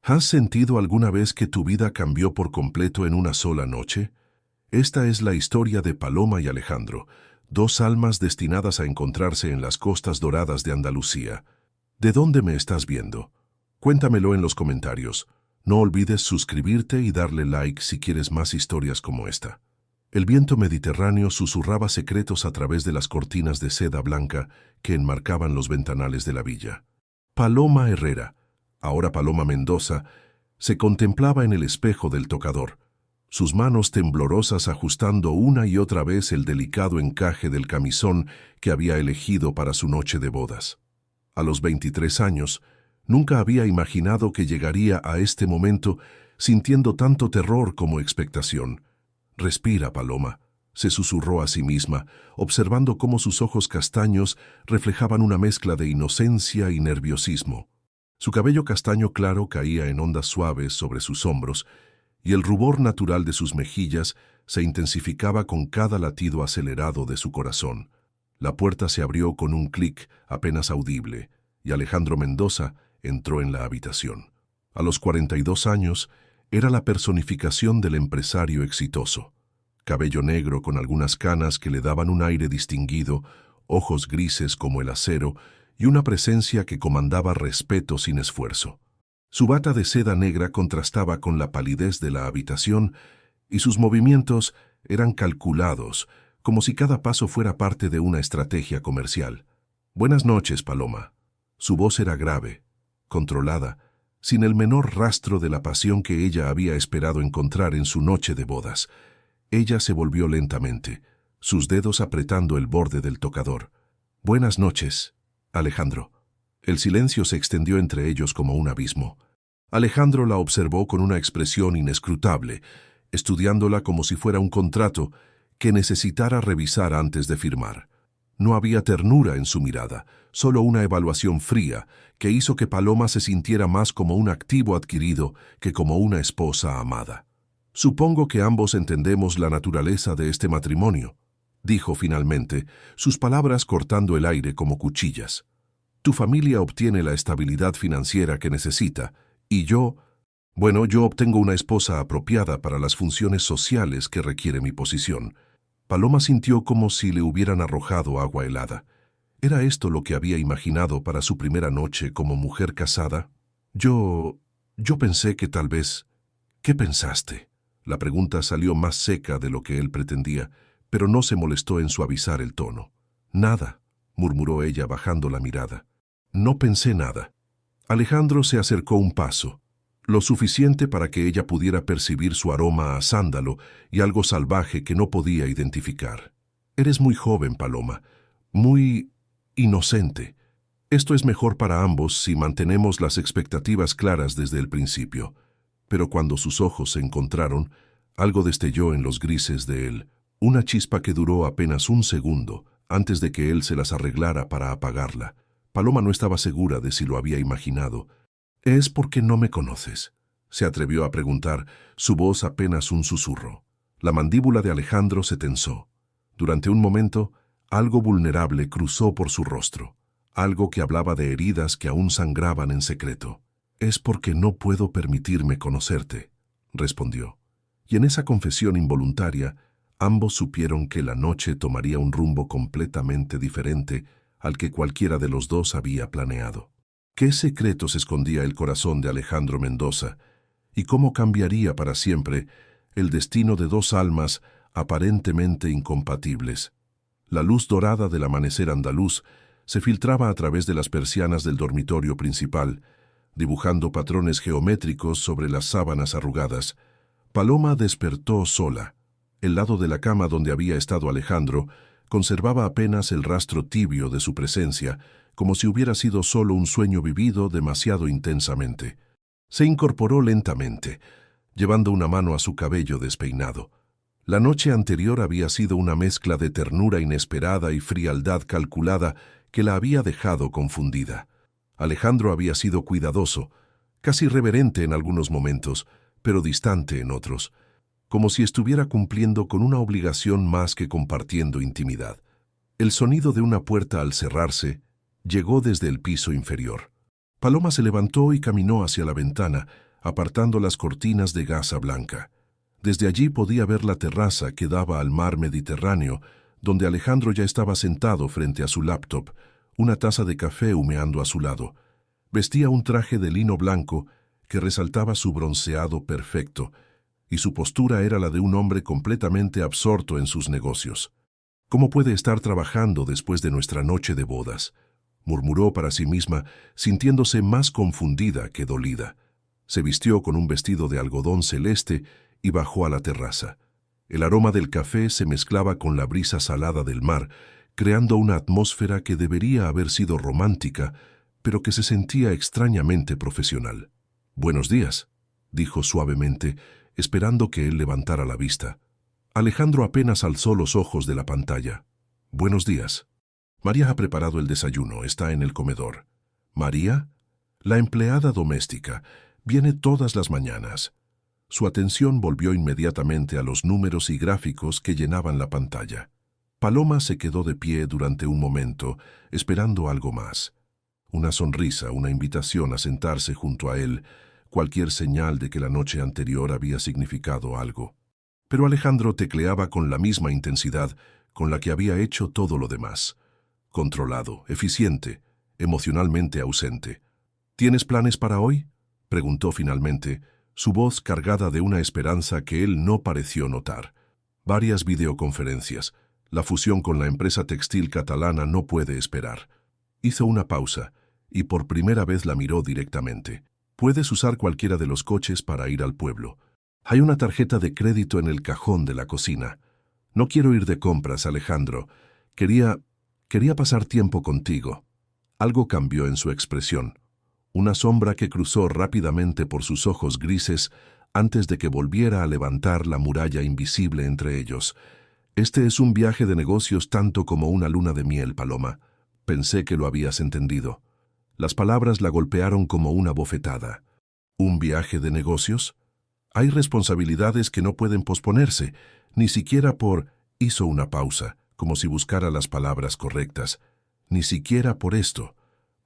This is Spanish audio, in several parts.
¿Has sentido alguna vez que tu vida cambió por completo en una sola noche? Esta es la historia de Paloma y Alejandro, dos almas destinadas a encontrarse en las costas doradas de Andalucía. ¿De dónde me estás viendo? Cuéntamelo en los comentarios. No olvides suscribirte y darle like si quieres más historias como esta. El viento mediterráneo susurraba secretos a través de las cortinas de seda blanca que enmarcaban los ventanales de la villa. Paloma Herrera, ahora Paloma Mendoza, se contemplaba en el espejo del tocador, sus manos temblorosas ajustando una y otra vez el delicado encaje del camisón que había elegido para su noche de bodas. A los 23 años, nunca había imaginado que llegaría a este momento sintiendo tanto terror como expectación. «Respira, Paloma», se susurró a sí misma, observando cómo sus ojos castaños reflejaban una mezcla de inocencia y nerviosismo. Su cabello castaño claro caía en ondas suaves sobre sus hombros, y el rubor natural de sus mejillas se intensificaba con cada latido acelerado de su corazón. La puerta se abrió con un clic apenas audible, y Alejandro Mendoza entró en la habitación. A los 42 años, era la personificación del empresario exitoso. Cabello negro con algunas canas que le daban un aire distinguido, ojos grises como el acero y una presencia que comandaba respeto sin esfuerzo. Su bata de seda negra contrastaba con la palidez de la habitación y sus movimientos eran calculados, como si cada paso fuera parte de una estrategia comercial. «Buenas noches, Paloma». Su voz era grave, controlada, sin el menor rastro de la pasión que ella había esperado encontrar en su noche de bodas. Ella se volvió lentamente, sus dedos apretando el borde del tocador. «Buenas noches, Alejandro». El silencio se extendió entre ellos como un abismo. Alejandro la observó con una expresión inescrutable, estudiándola como si fuera un contrato que necesitara revisar antes de firmar. No había ternura en su mirada, solo una evaluación fría que hizo que Paloma se sintiera más como un activo adquirido que como una esposa amada. «Supongo que ambos entendemos la naturaleza de este matrimonio», dijo finalmente, sus palabras cortando el aire como cuchillas. «Tu familia obtiene la estabilidad financiera que necesita, y yo obtengo una esposa apropiada para las funciones sociales que requiere mi posición». Paloma sintió como si le hubieran arrojado agua helada. ¿Era esto lo que había imaginado para su primera noche como mujer casada? Yo pensé que tal vez... ¿Qué pensaste? La pregunta salió más seca de lo que él pretendía, pero no se molestó en suavizar el tono. «Nada», murmuró ella bajando la mirada. «No pensé nada». Alejandro se acercó un paso, lo suficiente para que ella pudiera percibir su aroma a sándalo y algo salvaje que no podía identificar. «Eres muy joven, Paloma, muy inocente. Esto es mejor para ambos si mantenemos las expectativas claras desde el principio». Pero cuando sus ojos se encontraron, algo destelló en los grises de él, una chispa que duró apenas un segundo antes de que él se las arreglara para apagarla. Paloma no estaba segura de si lo había imaginado. «¿Es porque no me conoces?», se atrevió a preguntar, su voz apenas un susurro. La mandíbula de Alejandro se tensó. Durante un momento, algo vulnerable cruzó por su rostro, algo que hablaba de heridas que aún sangraban en secreto. «Es porque no puedo permitirme conocerte», respondió. Y en esa confesión involuntaria, ambos supieron que la noche tomaría un rumbo completamente diferente al que cualquiera de los dos había planeado. ¿Qué secretos escondía el corazón de Alejandro Mendoza? ¿Y cómo cambiaría para siempre el destino de dos almas aparentemente incompatibles? La luz dorada del amanecer andaluz se filtraba a través de las persianas del dormitorio principal, dibujando patrones geométricos sobre las sábanas arrugadas. Paloma despertó sola. El lado de la cama donde había estado Alejandro conservaba apenas el rastro tibio de su presencia, como si hubiera sido solo un sueño vivido demasiado intensamente. Se incorporó lentamente, llevando una mano a su cabello despeinado. La noche anterior había sido una mezcla de ternura inesperada y frialdad calculada que la había dejado confundida. Alejandro había sido cuidadoso, casi reverente en algunos momentos, pero distante en otros, como si estuviera cumpliendo con una obligación más que compartiendo intimidad. El sonido de una puerta al cerrarse llegó desde el piso inferior. Paloma se levantó y caminó hacia la ventana, apartando las cortinas de gasa blanca. Desde allí podía ver la terraza que daba al mar Mediterráneo, donde Alejandro ya estaba sentado frente a su laptop, una taza de café humeando a su lado. Vestía un traje de lino blanco que resaltaba su bronceado perfecto, y su postura era la de un hombre completamente absorto en sus negocios. «¿Cómo puede estar trabajando después de nuestra noche de bodas?», murmuró para sí misma, sintiéndose más confundida que dolida. Se vistió con un vestido de algodón celeste y bajó a la terraza. El aroma del café se mezclaba con la brisa salada del mar, creando una atmósfera que debería haber sido romántica, pero que se sentía extrañamente profesional. «Buenos días», dijo suavemente, esperando que él levantara la vista. Alejandro apenas alzó los ojos de la pantalla. «Buenos días. María ha preparado el desayuno, está en el comedor». «¿María?» «La empleada doméstica. Viene todas las mañanas». Su atención volvió inmediatamente a los números y gráficos que llenaban la pantalla. Paloma se quedó de pie durante un momento, esperando algo más. Una sonrisa, una invitación a sentarse junto a él, cualquier señal de que la noche anterior había significado algo. Pero Alejandro tecleaba con la misma intensidad con la que había hecho todo lo demás. Controlado, eficiente, emocionalmente ausente. «¿Tienes planes para hoy?», preguntó finalmente, su voz cargada de una esperanza que él no pareció notar. «Varias videoconferencias. La fusión con la empresa textil catalana no puede esperar». Hizo una pausa y por primera vez la miró directamente. «Puedes usar cualquiera de los coches para ir al pueblo. Hay una tarjeta de crédito en el cajón de la cocina. No quiero ir de compras, Alejandro. Quería pasar tiempo contigo». Algo cambió en su expresión. Una sombra que cruzó rápidamente por sus ojos grises antes de que volviera a levantar la muralla invisible entre ellos. «Este es un viaje de negocios tanto como una luna de miel, Paloma. Pensé que lo habías entendido». Las palabras la golpearon como una bofetada. «¿Un viaje de negocios? Hay responsabilidades que no pueden posponerse, ni siquiera por...». Hizo una pausa, como si buscara las palabras correctas. «Ni siquiera por esto».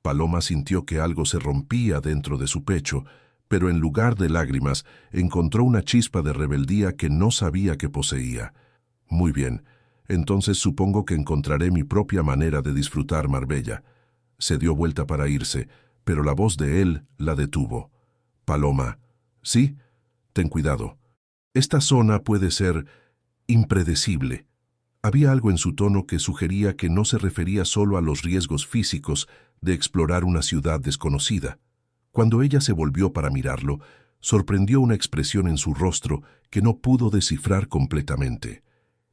Paloma sintió que algo se rompía dentro de su pecho, pero en lugar de lágrimas encontró una chispa de rebeldía que no sabía que poseía. «Muy bien, entonces supongo que encontraré mi propia manera de disfrutar Marbella». Se dio vuelta para irse, pero la voz de él la detuvo. «Paloma, ¿sí? Ten cuidado. Esta zona puede ser impredecible». Había algo en su tono que sugería que no se refería solo a los riesgos físicos de explorar una ciudad desconocida. Cuando ella se volvió para mirarlo, sorprendió una expresión en su rostro que no pudo descifrar completamente.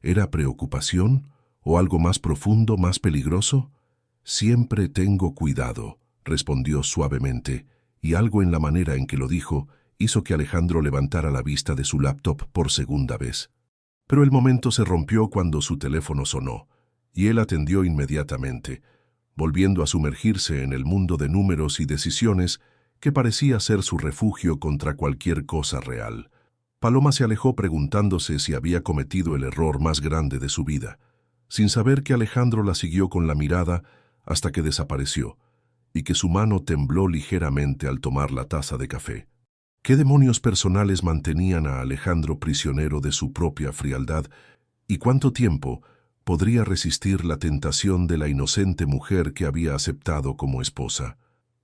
¿Era preocupación o algo más profundo, más peligroso? «Siempre tengo cuidado», respondió suavemente, y algo en la manera en que lo dijo hizo que Alejandro levantara la vista de su laptop por segunda vez. Pero el momento se rompió cuando su teléfono sonó, y él atendió inmediatamente, volviendo a sumergirse en el mundo de números y decisiones que parecía ser su refugio contra cualquier cosa real. Paloma se alejó preguntándose si había cometido el error más grande de su vida, sin saber que Alejandro la siguió con la mirada hasta que desapareció, y que su mano tembló ligeramente al tomar la taza de café. ¿Qué demonios personales mantenían a Alejandro prisionero de su propia frialdad? ¿Y cuánto tiempo podría resistir la tentación de la inocente mujer que había aceptado como esposa?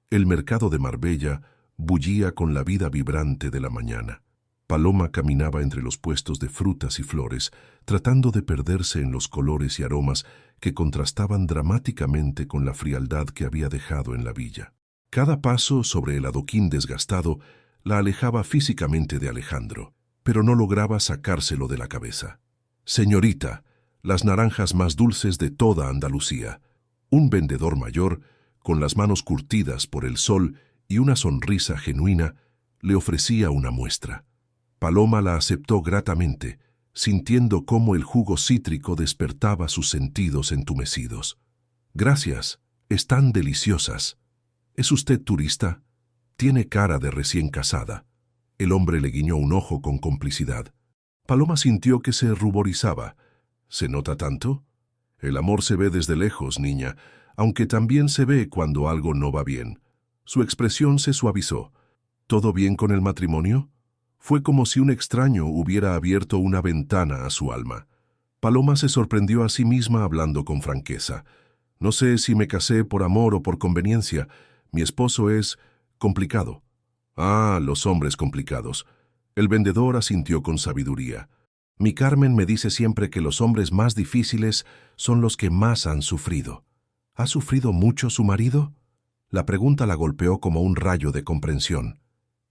El mercado de Marbella bullía con la vida vibrante de la mañana. Paloma caminaba entre los puestos de frutas y flores, tratando de perderse en los colores y aromas que contrastaban dramáticamente con la frialdad que había dejado en la villa. Cada paso sobre el adoquín desgastado la alejaba físicamente de Alejandro, pero no lograba sacárselo de la cabeza. «Señorita, las naranjas más dulces de toda Andalucía». Un vendedor mayor, con las manos curtidas por el sol y una sonrisa genuina, le ofrecía una muestra. Paloma la aceptó gratamente, sintiendo cómo el jugo cítrico despertaba sus sentidos entumecidos. «Gracias, están deliciosas». «¿Es usted turista?» «Tiene cara de recién casada». El hombre le guiñó un ojo con complicidad. Paloma sintió que se ruborizaba. «¿Se nota tanto?» «El amor se ve desde lejos, niña, aunque también se ve cuando algo no va bien». Su expresión se suavizó. ¿Todo bien con el matrimonio? Fue como si un extraño hubiera abierto una ventana a su alma. Paloma se sorprendió a sí misma hablando con franqueza. No sé si me casé por amor o por conveniencia. Mi esposo es complicado. Ah, los hombres complicados. El vendedor asintió con sabiduría. Mi Carmen me dice siempre que los hombres más difíciles son los que más han sufrido. ¿Ha sufrido mucho su marido? La pregunta la golpeó como un rayo de comprensión.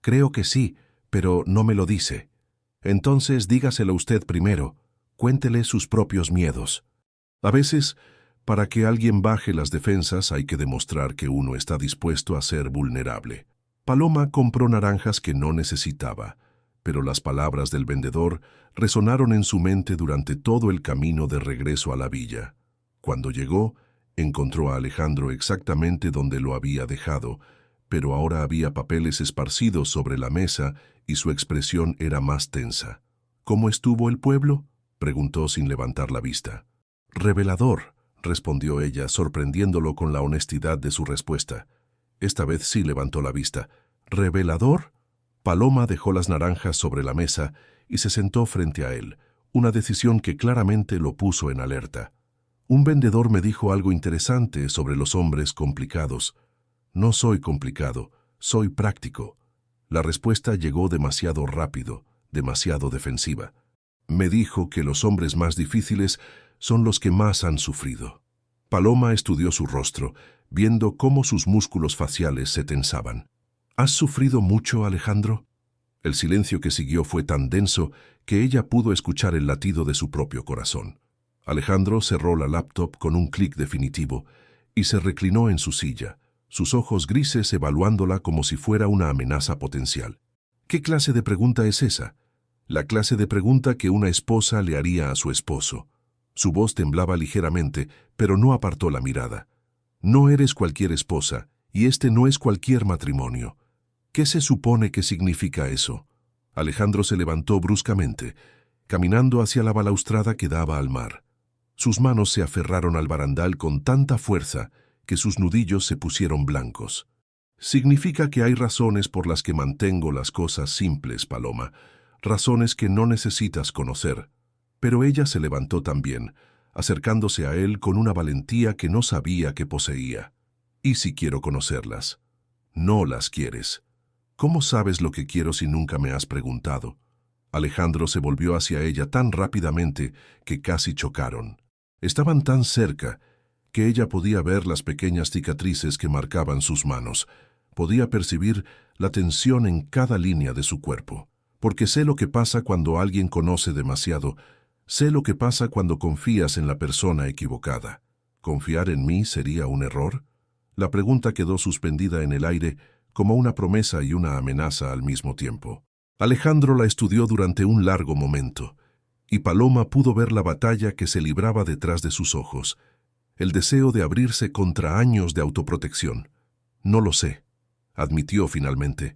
Creo que sí, pero no me lo dice. Entonces dígaselo usted primero. Cuéntele sus propios miedos. A veces, para que alguien baje las defensas hay que demostrar que uno está dispuesto a ser vulnerable. Paloma compró naranjas que no necesitaba, pero las palabras del vendedor resonaron en su mente durante todo el camino de regreso a la villa. Cuando llegó, encontró a Alejandro exactamente donde lo había dejado, pero ahora había papeles esparcidos sobre la mesa y su expresión era más tensa. ¿Cómo estuvo el pueblo?, preguntó sin levantar la vista. Revelador, respondió ella, sorprendiéndolo con la honestidad de su respuesta. Esta vez sí levantó la vista. ¿Revelador? Paloma dejó las naranjas sobre la mesa y se sentó frente a él, una decisión que claramente lo puso en alerta. Un vendedor me dijo algo interesante sobre los hombres complicados. No soy complicado, soy práctico. La respuesta llegó demasiado rápido, demasiado defensiva. Me dijo que los hombres más difíciles son los que más han sufrido. Paloma estudió su rostro, viendo cómo sus músculos faciales se tensaban. ¿Has sufrido mucho, Alejandro? El silencio que siguió fue tan denso que ella pudo escuchar el latido de su propio corazón. Alejandro cerró la laptop con un clic definitivo y se reclinó en su silla, sus ojos grises evaluándola como si fuera una amenaza potencial. ¿Qué clase de pregunta es esa? La clase de pregunta que una esposa le haría a su esposo. Su voz temblaba ligeramente, pero no apartó la mirada. No eres cualquier esposa, y este no es cualquier matrimonio. ¿Qué se supone que significa eso? Alejandro se levantó bruscamente, caminando hacia la balaustrada que daba al mar. Sus manos se aferraron al barandal con tanta fuerza que sus nudillos se pusieron blancos. Significa que hay razones por las que mantengo las cosas simples, Paloma, razones que no necesitas conocer. Pero ella se levantó también, acercándose a él con una valentía que no sabía que poseía. ¿Y si quiero conocerlas? No las quieres. ¿Cómo sabes lo que quiero si nunca me has preguntado? Alejandro se volvió hacia ella tan rápidamente que casi chocaron. Estaban tan cerca que ella podía ver las pequeñas cicatrices que marcaban sus manos. Podía percibir la tensión en cada línea de su cuerpo. Porque sé lo que pasa cuando alguien conoce demasiado. Sé lo que pasa cuando confías en la persona equivocada. ¿Confiar en mí sería un error? La pregunta quedó suspendida en el aire como una promesa y una amenaza al mismo tiempo. Alejandro la estudió durante un largo momento, y Paloma pudo ver la batalla que se libraba detrás de sus ojos, el deseo de abrirse contra años de autoprotección. No lo sé, admitió finalmente,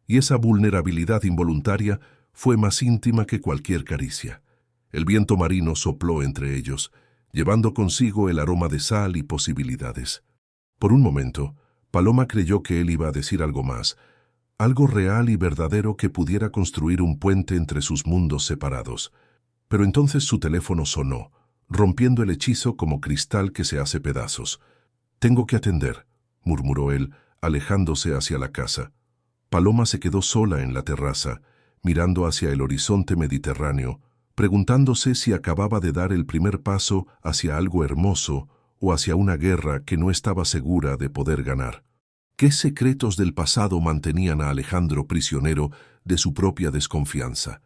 y esa vulnerabilidad involuntaria fue más íntima que cualquier caricia. El viento marino sopló entre ellos, llevando consigo el aroma de sal y posibilidades. Por un momento, Paloma creyó que él iba a decir algo más, algo real y verdadero que pudiera construir un puente entre sus mundos separados. Pero entonces su teléfono sonó, rompiendo el hechizo como cristal que se hace pedazos. «Tengo que atender», murmuró él, alejándose hacia la casa. Paloma se quedó sola en la terraza, mirando hacia el horizonte mediterráneo, preguntándose si acababa de dar el primer paso hacia algo hermoso o hacia una guerra que no estaba segura de poder ganar. ¿Qué secretos del pasado mantenían a Alejandro prisionero de su propia desconfianza?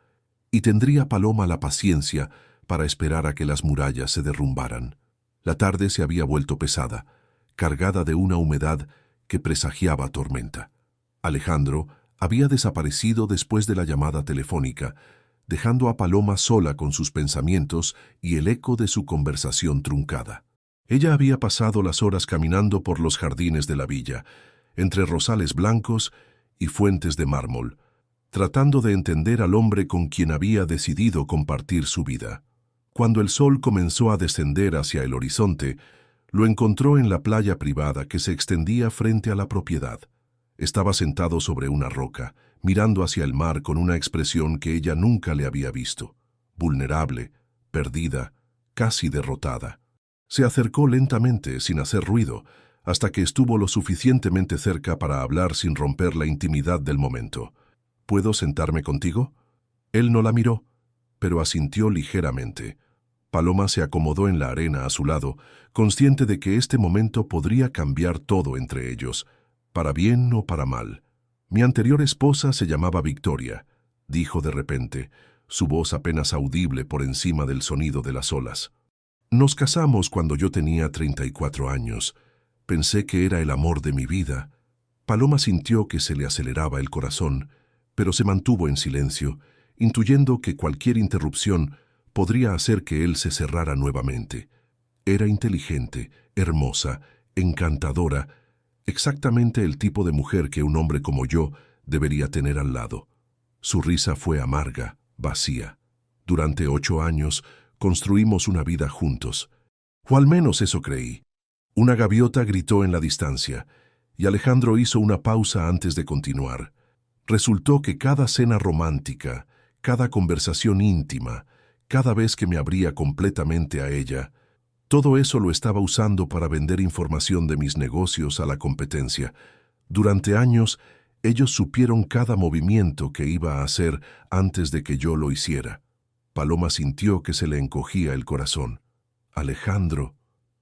Y tendría Paloma la paciencia para esperar a que las murallas se derrumbaran. La tarde se había vuelto pesada, cargada de una humedad que presagiaba tormenta. Alejandro había desaparecido después de la llamada telefónica, dejando a Paloma sola con sus pensamientos y el eco de su conversación truncada. Ella había pasado las horas caminando por los jardines de la villa, entre rosales blancos y fuentes de mármol, tratando de entender al hombre con quien había decidido compartir su vida. Cuando el sol comenzó a descender hacia el horizonte, lo encontró en la playa privada que se extendía frente a la propiedad. Estaba sentado sobre una roca, mirando hacia el mar con una expresión que ella nunca le había visto. Vulnerable, perdida, casi derrotada. Se acercó lentamente, sin hacer ruido, hasta que estuvo lo suficientemente cerca para hablar sin romper la intimidad del momento. ¿Puedo sentarme contigo? Él no la miró, pero asintió ligeramente. Paloma se acomodó en la arena a su lado, consciente de que este momento podría cambiar todo entre ellos, para bien o para mal. Mi anterior esposa se llamaba Victoria, dijo de repente, su voz apenas audible por encima del sonido de las olas. Nos casamos cuando yo tenía 34 años. Pensé que era el amor de mi vida. Paloma sintió que se le aceleraba el corazón, pero se mantuvo en silencio, intuyendo que cualquier interrupción podría hacer que él se cerrara nuevamente. Era inteligente, hermosa, encantadora, exactamente el tipo de mujer que un hombre como yo debería tener al lado. Su risa fue amarga, vacía. Durante 8 años construimos una vida juntos. O al menos eso creí. Una gaviota gritó en la distancia, y Alejandro hizo una pausa antes de continuar. Resultó que cada cena romántica, cada conversación íntima, cada vez que me abría completamente a ella, todo eso lo estaba usando para vender información de mis negocios a la competencia. Durante años, ellos supieron cada movimiento que iba a hacer antes de que yo lo hiciera. Paloma sintió que se le encogía el corazón. Alejandro,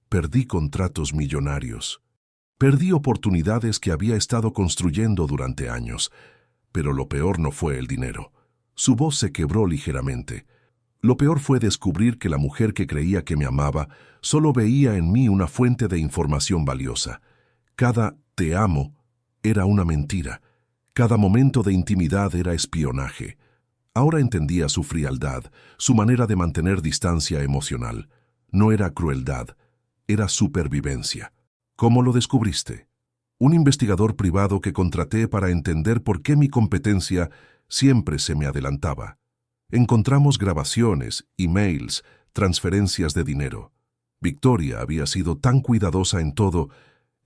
perdí contratos millonarios. Perdí oportunidades que había estado construyendo durante años. Pero lo peor no fue el dinero. Su voz se quebró ligeramente. Lo peor fue descubrir que la mujer que creía que me amaba solo veía en mí una fuente de información valiosa. Cada «te amo» era una mentira. Cada momento de intimidad era espionaje. Ahora entendía su frialdad, su manera de mantener distancia emocional. No era crueldad, era supervivencia. ¿Cómo lo descubriste? Un investigador privado que contraté para entender por qué mi competencia siempre se me adelantaba. Encontramos grabaciones, emails, transferencias de dinero. Victoria había sido tan cuidadosa en todo,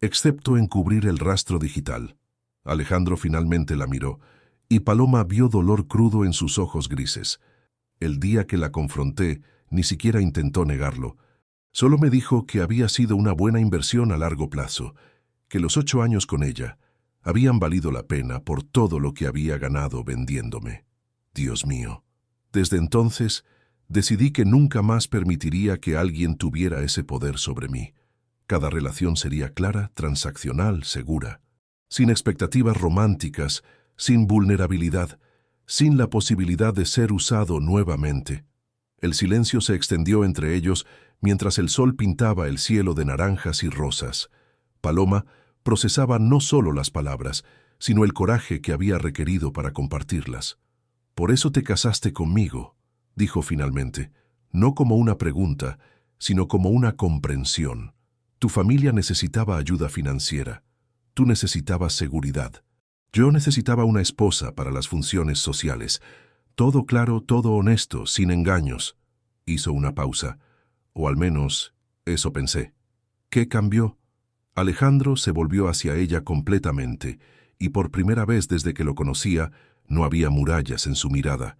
excepto en cubrir el rastro digital. Alejandro finalmente la miró, y Paloma vio dolor crudo en sus ojos grises. El día que la confronté, ni siquiera intentó negarlo. Solo me dijo que había sido una buena inversión a largo plazo, que los 8 años con ella habían valido la pena por todo lo que había ganado vendiéndome. Dios mío. Desde entonces, decidí que nunca más permitiría que alguien tuviera ese poder sobre mí. Cada relación sería clara, transaccional, segura. Sin expectativas románticas, sin vulnerabilidad, sin la posibilidad de ser usado nuevamente. El silencio se extendió entre ellos mientras el sol pintaba el cielo de naranjas y rosas. Paloma procesaba no solo las palabras, sino el coraje que había requerido para compartirlas. «Por eso te casaste conmigo», dijo finalmente, no como una pregunta, sino como una comprensión. Tu familia necesitaba ayuda financiera. Tú necesitabas seguridad. Yo necesitaba una esposa para las funciones sociales. Todo claro, todo honesto, sin engaños. Hizo una pausa. O al menos, eso pensé. ¿Qué cambió? Alejandro se volvió hacia ella completamente, y por primera vez desde que lo conocía, no había murallas en su mirada.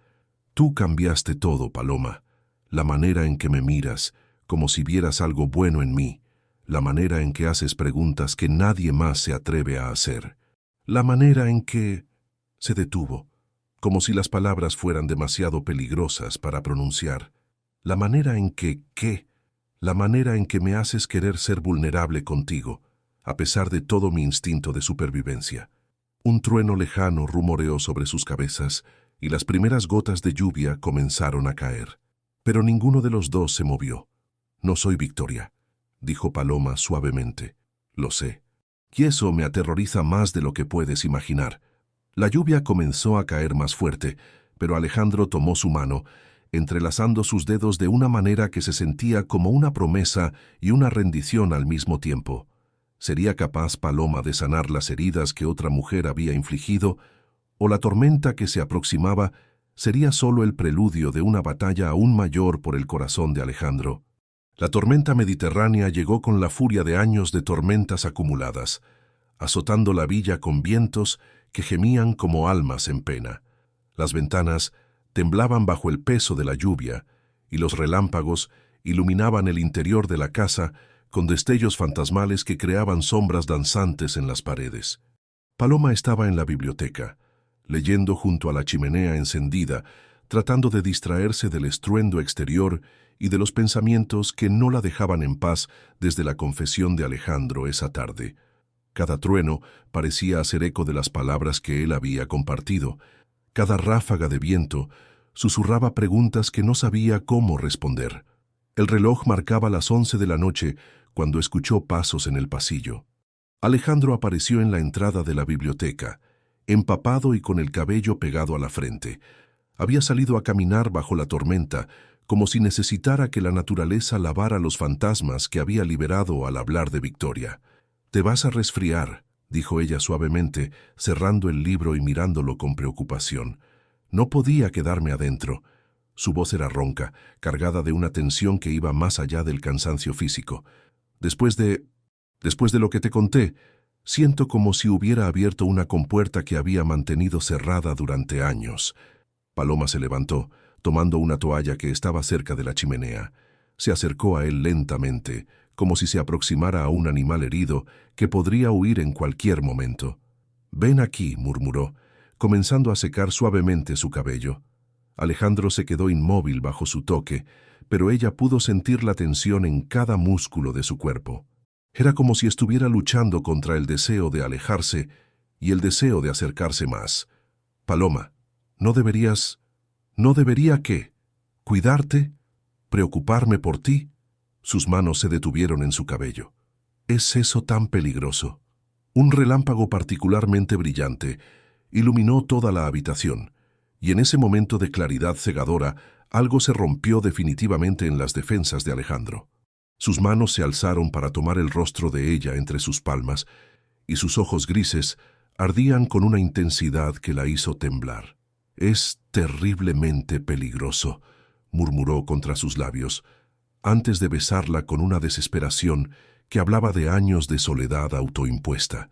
Tú cambiaste todo, Paloma. La manera en que me miras, como si vieras algo bueno en mí. La manera en que haces preguntas que nadie más se atreve a hacer. La manera en que... Se detuvo, como si las palabras fueran demasiado peligrosas para pronunciar. La manera en que... ¿Qué? La manera en que me haces querer ser vulnerable contigo, a pesar de todo mi instinto de supervivencia. Un trueno lejano rumoreó sobre sus cabezas y las primeras gotas de lluvia comenzaron a caer. Pero ninguno de los dos se movió. «No soy Victoria», dijo Paloma suavemente. «Lo sé. Y eso me aterroriza más de lo que puedes imaginar». La lluvia comenzó a caer más fuerte, pero Alejandro tomó su mano, entrelazando sus dedos de una manera que se sentía como una promesa y una rendición al mismo tiempo. ¿Sería capaz Paloma de sanar las heridas que otra mujer había infligido? ¿O la tormenta que se aproximaba sería solo el preludio de una batalla aún mayor por el corazón de Alejandro? La tormenta mediterránea llegó con la furia de años de tormentas acumuladas. azotando la villa con vientos que gemían como almas en pena. Las ventanas temblaban bajo el peso de la lluvia, y los relámpagos iluminaban el interior de la casa con destellos fantasmales que creaban sombras danzantes en las paredes. Paloma estaba en la biblioteca, leyendo junto a la chimenea encendida, tratando de distraerse del estruendo exterior y de los pensamientos que no la dejaban en paz desde la confesión de Alejandro esa tarde. Cada trueno parecía hacer eco de las palabras que él había compartido. Cada ráfaga de viento susurraba preguntas que no sabía cómo responder. El reloj marcaba las 11 de la noche cuando escuchó pasos en el pasillo. Alejandro apareció en la entrada de la biblioteca, empapado y con el cabello pegado a la frente. Había salido a caminar bajo la tormenta, como si necesitara que la naturaleza lavara los fantasmas que había liberado al hablar de Victoria. «Te vas a resfriar», dijo ella suavemente, cerrando el libro y mirándolo con preocupación. No podía quedarme adentro. Su voz era ronca, cargada de una tensión que iba más allá del cansancio físico. Después de lo que te conté, siento como si hubiera abierto una compuerta que había mantenido cerrada durante años. Paloma se levantó, tomando una toalla que estaba cerca de la chimenea. Se acercó a él lentamente, como si se aproximara a un animal herido que podría huir en cualquier momento. «Ven aquí», murmuró, comenzando a secar suavemente su cabello. Alejandro se quedó inmóvil bajo su toque, pero ella pudo sentir la tensión en cada músculo de su cuerpo. Era como si estuviera luchando contra el deseo de alejarse y el deseo de acercarse más. «Paloma, ¿no debería qué? ¿Cuidarte? ¿Preocuparme por ti?» Sus manos se detuvieron en su cabello. «¿Es eso tan peligroso?» Un relámpago particularmente brillante iluminó toda la habitación, y en ese momento de claridad cegadora, algo se rompió definitivamente en las defensas de Alejandro. Sus manos se alzaron para tomar el rostro de ella entre sus palmas, y sus ojos grises ardían con una intensidad que la hizo temblar. «Es terriblemente peligroso», murmuró contra sus labios, antes de besarla con una desesperación que hablaba de años de soledad autoimpuesta.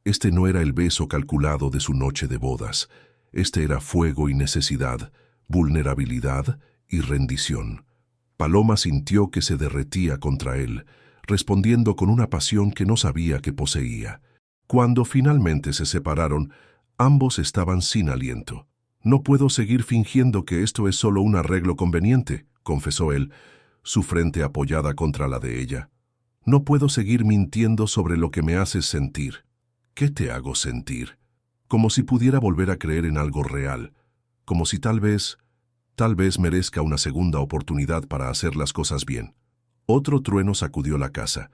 Este no era el beso calculado de su noche de bodas. Este era fuego y necesidad, vulnerabilidad y rendición. Paloma sintió que se derretía contra él, respondiendo con una pasión que no sabía que poseía. Cuando finalmente se separaron, ambos estaban sin aliento. «No puedo seguir fingiendo que esto es solo un arreglo conveniente», confesó él, su frente apoyada contra la de ella. «No puedo seguir mintiendo sobre lo que me haces sentir». «¿Qué te hago sentir?» «Como si pudiera volver a creer en algo real, como si tal vez merezca una segunda oportunidad para hacer las cosas bien». Otro trueno sacudió la casa,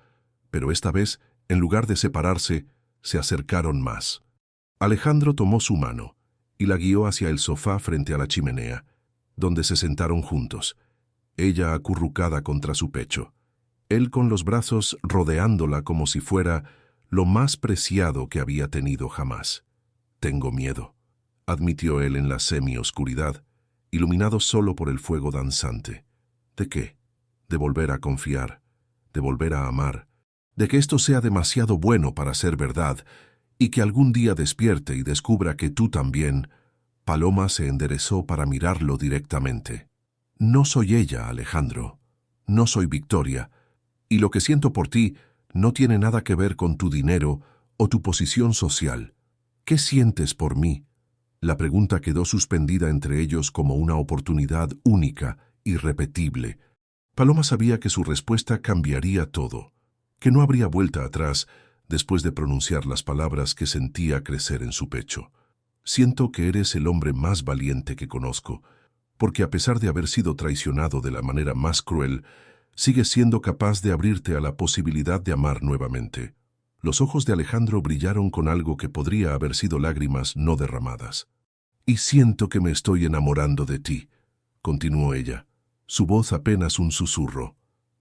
pero esta vez, en lugar de separarse, se acercaron más. Alejandro tomó su mano y la guió hacia el sofá frente a la chimenea, donde se sentaron juntos, ella acurrucada contra su pecho, él con los brazos rodeándola como si fuera lo más preciado que había tenido jamás. «Tengo miedo», admitió él en la semioscuridad, iluminado solo por el fuego danzante. «¿De qué? De volver a confiar, de volver a amar, de que esto sea demasiado bueno para ser verdad y que algún día despierte y descubra que tú también». Paloma se enderezó para mirarlo directamente. «No soy ella, Alejandro. No soy Victoria. Y lo que siento por ti no tiene nada que ver con tu dinero o tu posición social. ¿Qué sientes por mí?» La pregunta quedó suspendida entre ellos como una oportunidad única, irrepetible. Paloma sabía que su respuesta cambiaría todo, que no habría vuelta atrás después de pronunciar las palabras que sentía crecer en su pecho. «Siento que eres el hombre más valiente que conozco, porque a pesar de haber sido traicionado de la manera más cruel, sigues siendo capaz de abrirte a la posibilidad de amar nuevamente». Los ojos de Alejandro brillaron con algo que podría haber sido lágrimas no derramadas. «Y siento que me estoy enamorando de ti», continuó ella, su voz apenas un susurro.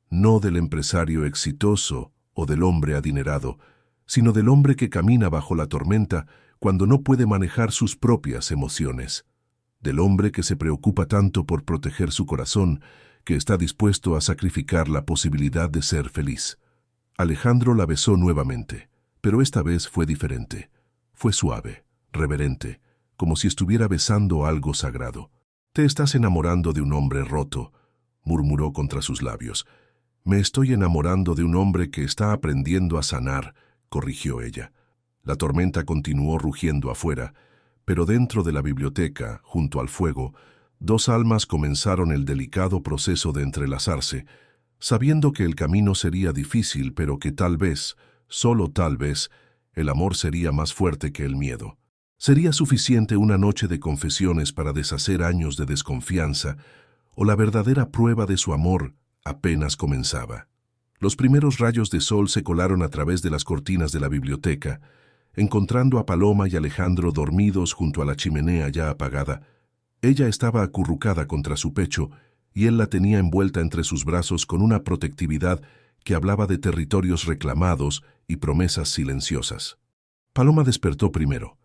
«No del empresario exitoso o del hombre adinerado, sino del hombre que camina bajo la tormenta cuando no puede manejar sus propias emociones. Del hombre que se preocupa tanto por proteger su corazón que está dispuesto a sacrificar la posibilidad de ser feliz». Alejandro la besó nuevamente, Pero esta vez fue diferente. Fue suave, reverente, como si estuviera besando algo sagrado. «Te estás enamorando de un hombre roto», murmuró contra sus labios. «Me estoy enamorando de un hombre que está aprendiendo a sanar», corrigió ella. La tormenta continuó rugiendo afuera, pero dentro de la biblioteca, junto al fuego, dos almas comenzaron el delicado proceso de entrelazarse, sabiendo que el camino sería difícil, pero que tal vez, solo tal vez, el amor sería más fuerte que el miedo. Sería suficiente una noche de confesiones para deshacer años de desconfianza, o la verdadera prueba de su amor apenas comenzaba. Los primeros rayos de sol se colaron a través de las cortinas de la biblioteca, encontrando a Paloma y Alejandro dormidos junto a la chimenea ya apagada. Ella estaba acurrucada contra su pecho y él la tenía envuelta entre sus brazos con una protectividad que hablaba de territorios reclamados y promesas silenciosas. Paloma despertó primero,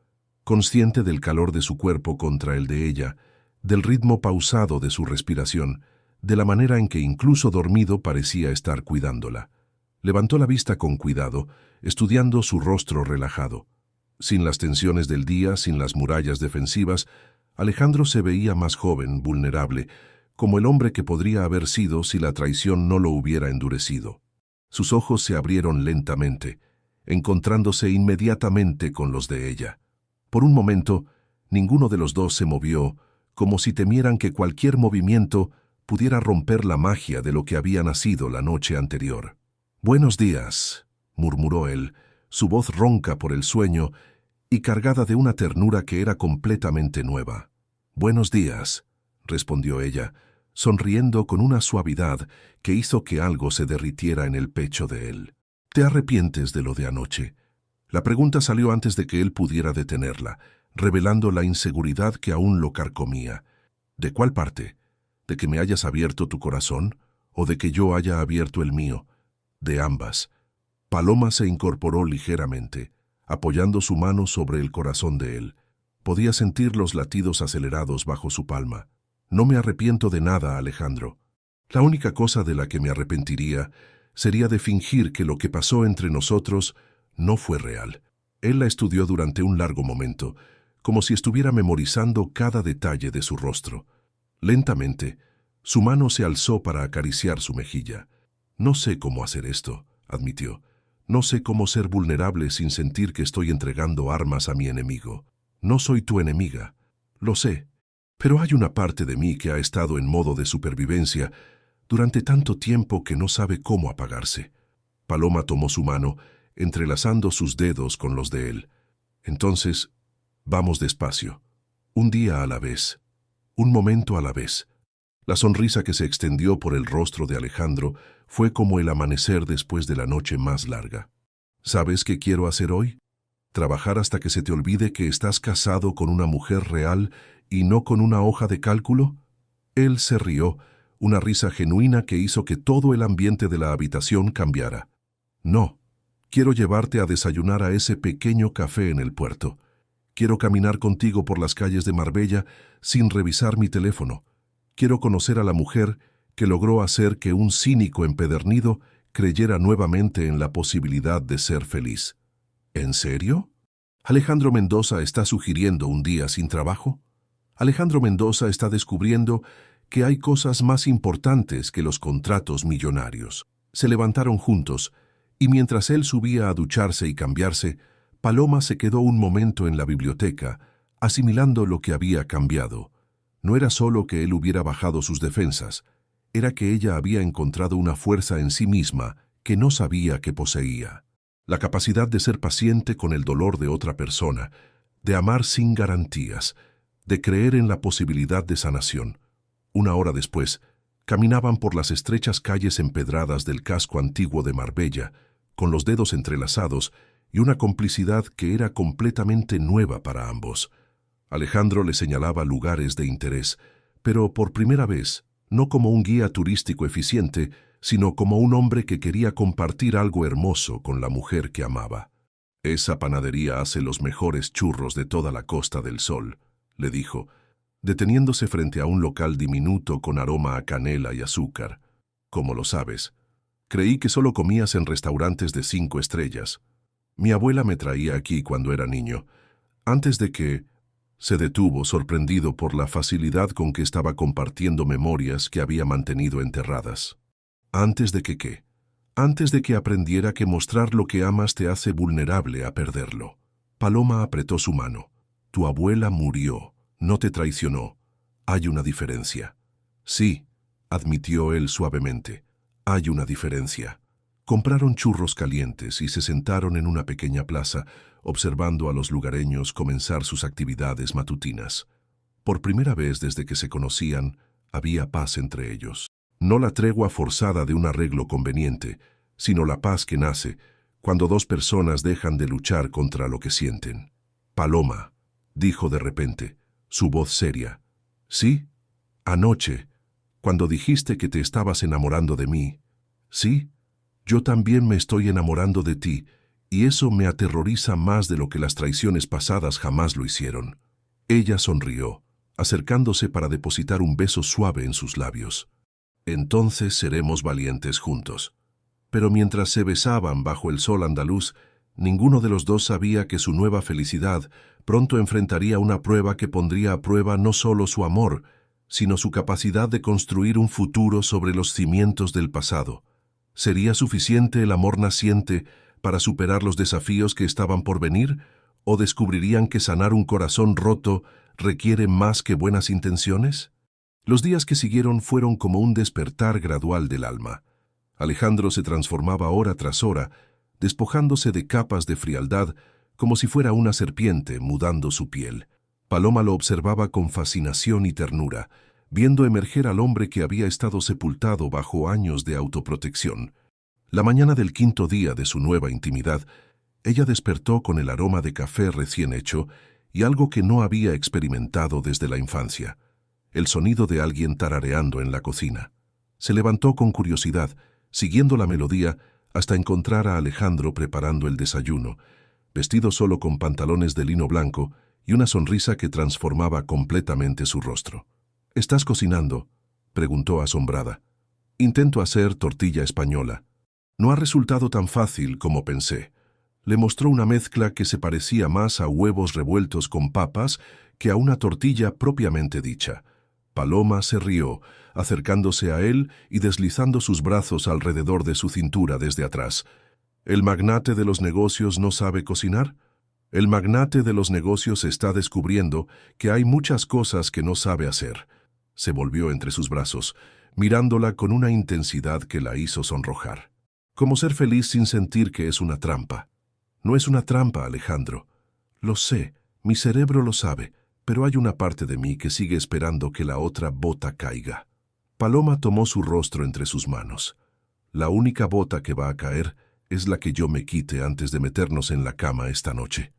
consciente del calor de su cuerpo contra el de ella, del ritmo pausado de su respiración, de la manera en que incluso dormido parecía estar cuidándola. Levantó la vista con cuidado, estudiando su rostro relajado. Sin las tensiones del día, sin las murallas defensivas, Alejandro se veía más joven, vulnerable, como el hombre que podría haber sido si la traición no lo hubiera endurecido. Sus ojos se abrieron lentamente, encontrándose inmediatamente con los de ella. Por un momento, ninguno de los dos se movió, como si temieran que cualquier movimiento pudiera romper la magia de lo que había nacido la noche anterior. «Buenos días», murmuró él, su voz ronca por el sueño y cargada de una ternura que era completamente nueva. «Buenos días», respondió ella, sonriendo con una suavidad que hizo que algo se derritiera en el pecho de él. «¿Te arrepientes de lo de anoche?». La pregunta salió antes de que él pudiera detenerla, revelando la inseguridad que aún lo carcomía. «¿De cuál parte? ¿De que me hayas abierto tu corazón? ¿O de que yo haya abierto el mío?». «De ambas». Paloma se incorporó ligeramente, apoyando su mano sobre el corazón de él. Podía sentir los latidos acelerados bajo su palma. «No me arrepiento de nada, Alejandro. La única cosa de la que me arrepentiría sería de fingir que lo que pasó entre nosotros no fue real». Él la estudió durante un largo momento, como si estuviera memorizando cada detalle de su rostro. Lentamente, su mano se alzó para acariciar su mejilla. «No sé cómo hacer esto», admitió. «No sé cómo ser vulnerable sin sentir que estoy entregando armas a mi enemigo. No soy tu enemiga, lo sé, pero hay una parte de mí que ha estado en modo de supervivencia durante tanto tiempo que no sabe cómo apagarse». Paloma tomó su mano, entrelazando sus dedos con los de él. «Entonces, vamos despacio, un día a la vez, un momento a la vez». La sonrisa que se extendió por el rostro de Alejandro fue como el amanecer después de la noche más larga. «¿Sabes qué quiero hacer hoy? Trabajar hasta que se te olvide que estás casado con una mujer real y no con una hoja de cálculo». Él se rió, una risa genuina que hizo que todo el ambiente de la habitación cambiara. «No, quiero llevarte a desayunar a ese pequeño café en el puerto. Quiero caminar contigo por las calles de Marbella sin revisar mi teléfono. Quiero conocer a la mujer que logró hacer que un cínico empedernido creyera nuevamente en la posibilidad de ser feliz». «¿En serio? ¿Alejandro Mendoza está sugiriendo un día sin trabajo? Alejandro Mendoza está descubriendo que hay cosas más importantes que los contratos millonarios». Se levantaron juntos, y mientras él subía a ducharse y cambiarse, Paloma se quedó un momento en la biblioteca, asimilando lo que había cambiado. No era solo que él hubiera bajado sus defensas, era que ella había encontrado una fuerza en sí misma que no sabía que poseía. La capacidad de ser paciente con el dolor de otra persona, de amar sin garantías, de creer en la posibilidad de sanación. Una hora después, caminaban por las estrechas calles empedradas del casco antiguo de Marbella, con los dedos entrelazados y una complicidad que era completamente nueva para ambos. Alejandro le señalaba lugares de interés, pero por primera vez, no como un guía turístico eficiente, sino como un hombre que quería compartir algo hermoso con la mujer que amaba. «Esa panadería hace los mejores churros de toda la Costa del Sol», le dijo, deteniéndose frente a un local diminuto con aroma a canela y azúcar. «¿Cómo lo sabes? Creí que solo comías en restaurantes de 5 estrellas». Mi abuela me traía aquí cuando era niño, antes de que... Se detuvo, sorprendido por la facilidad con que estaba compartiendo memorias que había mantenido enterradas. ¿Antes de que qué? Antes de que aprendiera que mostrar lo que amas te hace vulnerable a perderlo. Paloma apretó su mano. Tu abuela murió, no te traicionó. Hay una diferencia. Sí, admitió él suavemente. Hay una diferencia. Compraron churros calientes y se sentaron en una pequeña plaza, observando a los lugareños comenzar sus actividades matutinas. Por primera vez desde que se conocían, había paz entre ellos. No la tregua forzada de un arreglo conveniente, sino la paz que nace cuando dos personas dejan de luchar contra lo que sienten. Paloma, dijo de repente, su voz seria. Sí, anoche, cuando dijiste que te estabas enamorando de mí. Sí, yo también me estoy enamorando de ti, y eso me aterroriza más de lo que las traiciones pasadas jamás lo hicieron. Ella sonrió, acercándose para depositar un beso suave en sus labios. Entonces seremos valientes juntos. Pero mientras se besaban bajo el sol andaluz, ninguno de los dos sabía que su nueva felicidad pronto enfrentaría una prueba que pondría a prueba no solo su amor, sino su capacidad de construir un futuro sobre los cimientos del pasado. ¿Sería suficiente el amor naciente para superar los desafíos que estaban por venir, o descubrirían que sanar un corazón roto requiere más que buenas intenciones? Los días que siguieron fueron como un despertar gradual del alma. Alejandro se transformaba hora tras hora, despojándose de capas de frialdad como si fuera una serpiente mudando su piel. Paloma lo observaba con fascinación y ternura, viendo emerger al hombre que había estado sepultado bajo años de autoprotección. La mañana del quinto día de su nueva intimidad, ella despertó con el aroma de café recién hecho y algo que no había experimentado desde la infancia: el sonido de alguien tarareando en la cocina. Se levantó con curiosidad, siguiendo la melodía hasta encontrar a Alejandro preparando el desayuno, vestido solo con pantalones de lino blanco y una sonrisa que transformaba completamente su rostro. ¿Estás cocinando?, preguntó asombrada. Intento hacer tortilla española. No ha resultado tan fácil como pensé. Le mostró una mezcla que se parecía más a huevos revueltos con papas que a una tortilla propiamente dicha. Paloma se rió, acercándose a él y deslizando sus brazos alrededor de su cintura desde atrás. ¿El magnate de los negocios no sabe cocinar? El magnate de los negocios está descubriendo que hay muchas cosas que no sabe hacer. Se volvió entre sus brazos, mirándola con una intensidad que la hizo sonrojar. Como ser feliz sin sentir que es una trampa. No es una trampa, Alejandro. Lo sé, mi cerebro lo sabe, pero hay una parte de mí que sigue esperando que la otra bota caiga. Paloma tomó su rostro entre sus manos. La única bota que va a caer es la que yo me quite antes de meternos en la cama esta noche.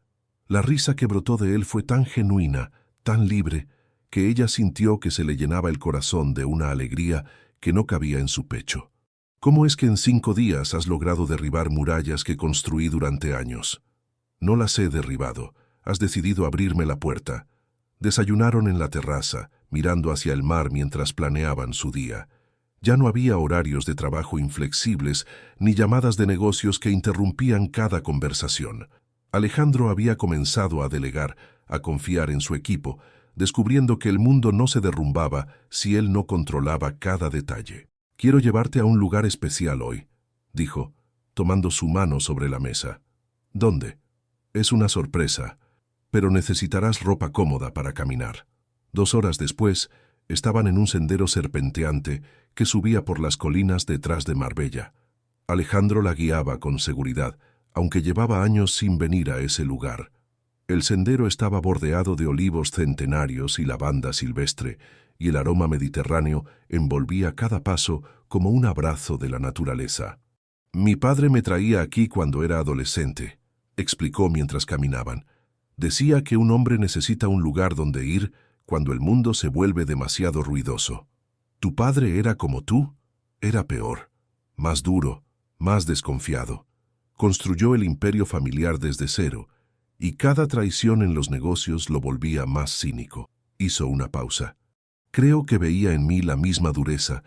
La risa que brotó de él fue tan genuina, tan libre, que ella sintió que se le llenaba el corazón de una alegría que no cabía en su pecho. ¿Cómo es que en 5 días has logrado derribar murallas que construí durante años? No las he derribado, has decidido abrirme la puerta. Desayunaron en la terraza, mirando hacia el mar mientras planeaban su día. Ya no había horarios de trabajo inflexibles ni llamadas de negocios que interrumpían cada conversación. Alejandro había comenzado a delegar, a confiar en su equipo, descubriendo que el mundo no se derrumbaba si él no controlaba cada detalle. «Quiero llevarte a un lugar especial hoy», dijo, tomando su mano sobre la mesa. «¿Dónde?» «Es una sorpresa, pero necesitarás ropa cómoda para caminar». 2 horas después, estaban en un sendero serpenteante que subía por las colinas detrás de Marbella. Alejandro la guiaba con seguridad, aunque llevaba años sin venir a ese lugar. El sendero estaba bordeado de olivos centenarios y lavanda silvestre, y el aroma mediterráneo envolvía cada paso como un abrazo de la naturaleza. «Mi padre me traía aquí cuando era adolescente», explicó mientras caminaban. «Decía que un hombre necesita un lugar donde ir cuando el mundo se vuelve demasiado ruidoso. ¿Tu padre era como tú? Era peor, más duro, más desconfiado. Construyó el imperio familiar desde cero, y cada traición en los negocios lo volvía más cínico». Hizo una pausa. «Creo que veía en mí la misma dureza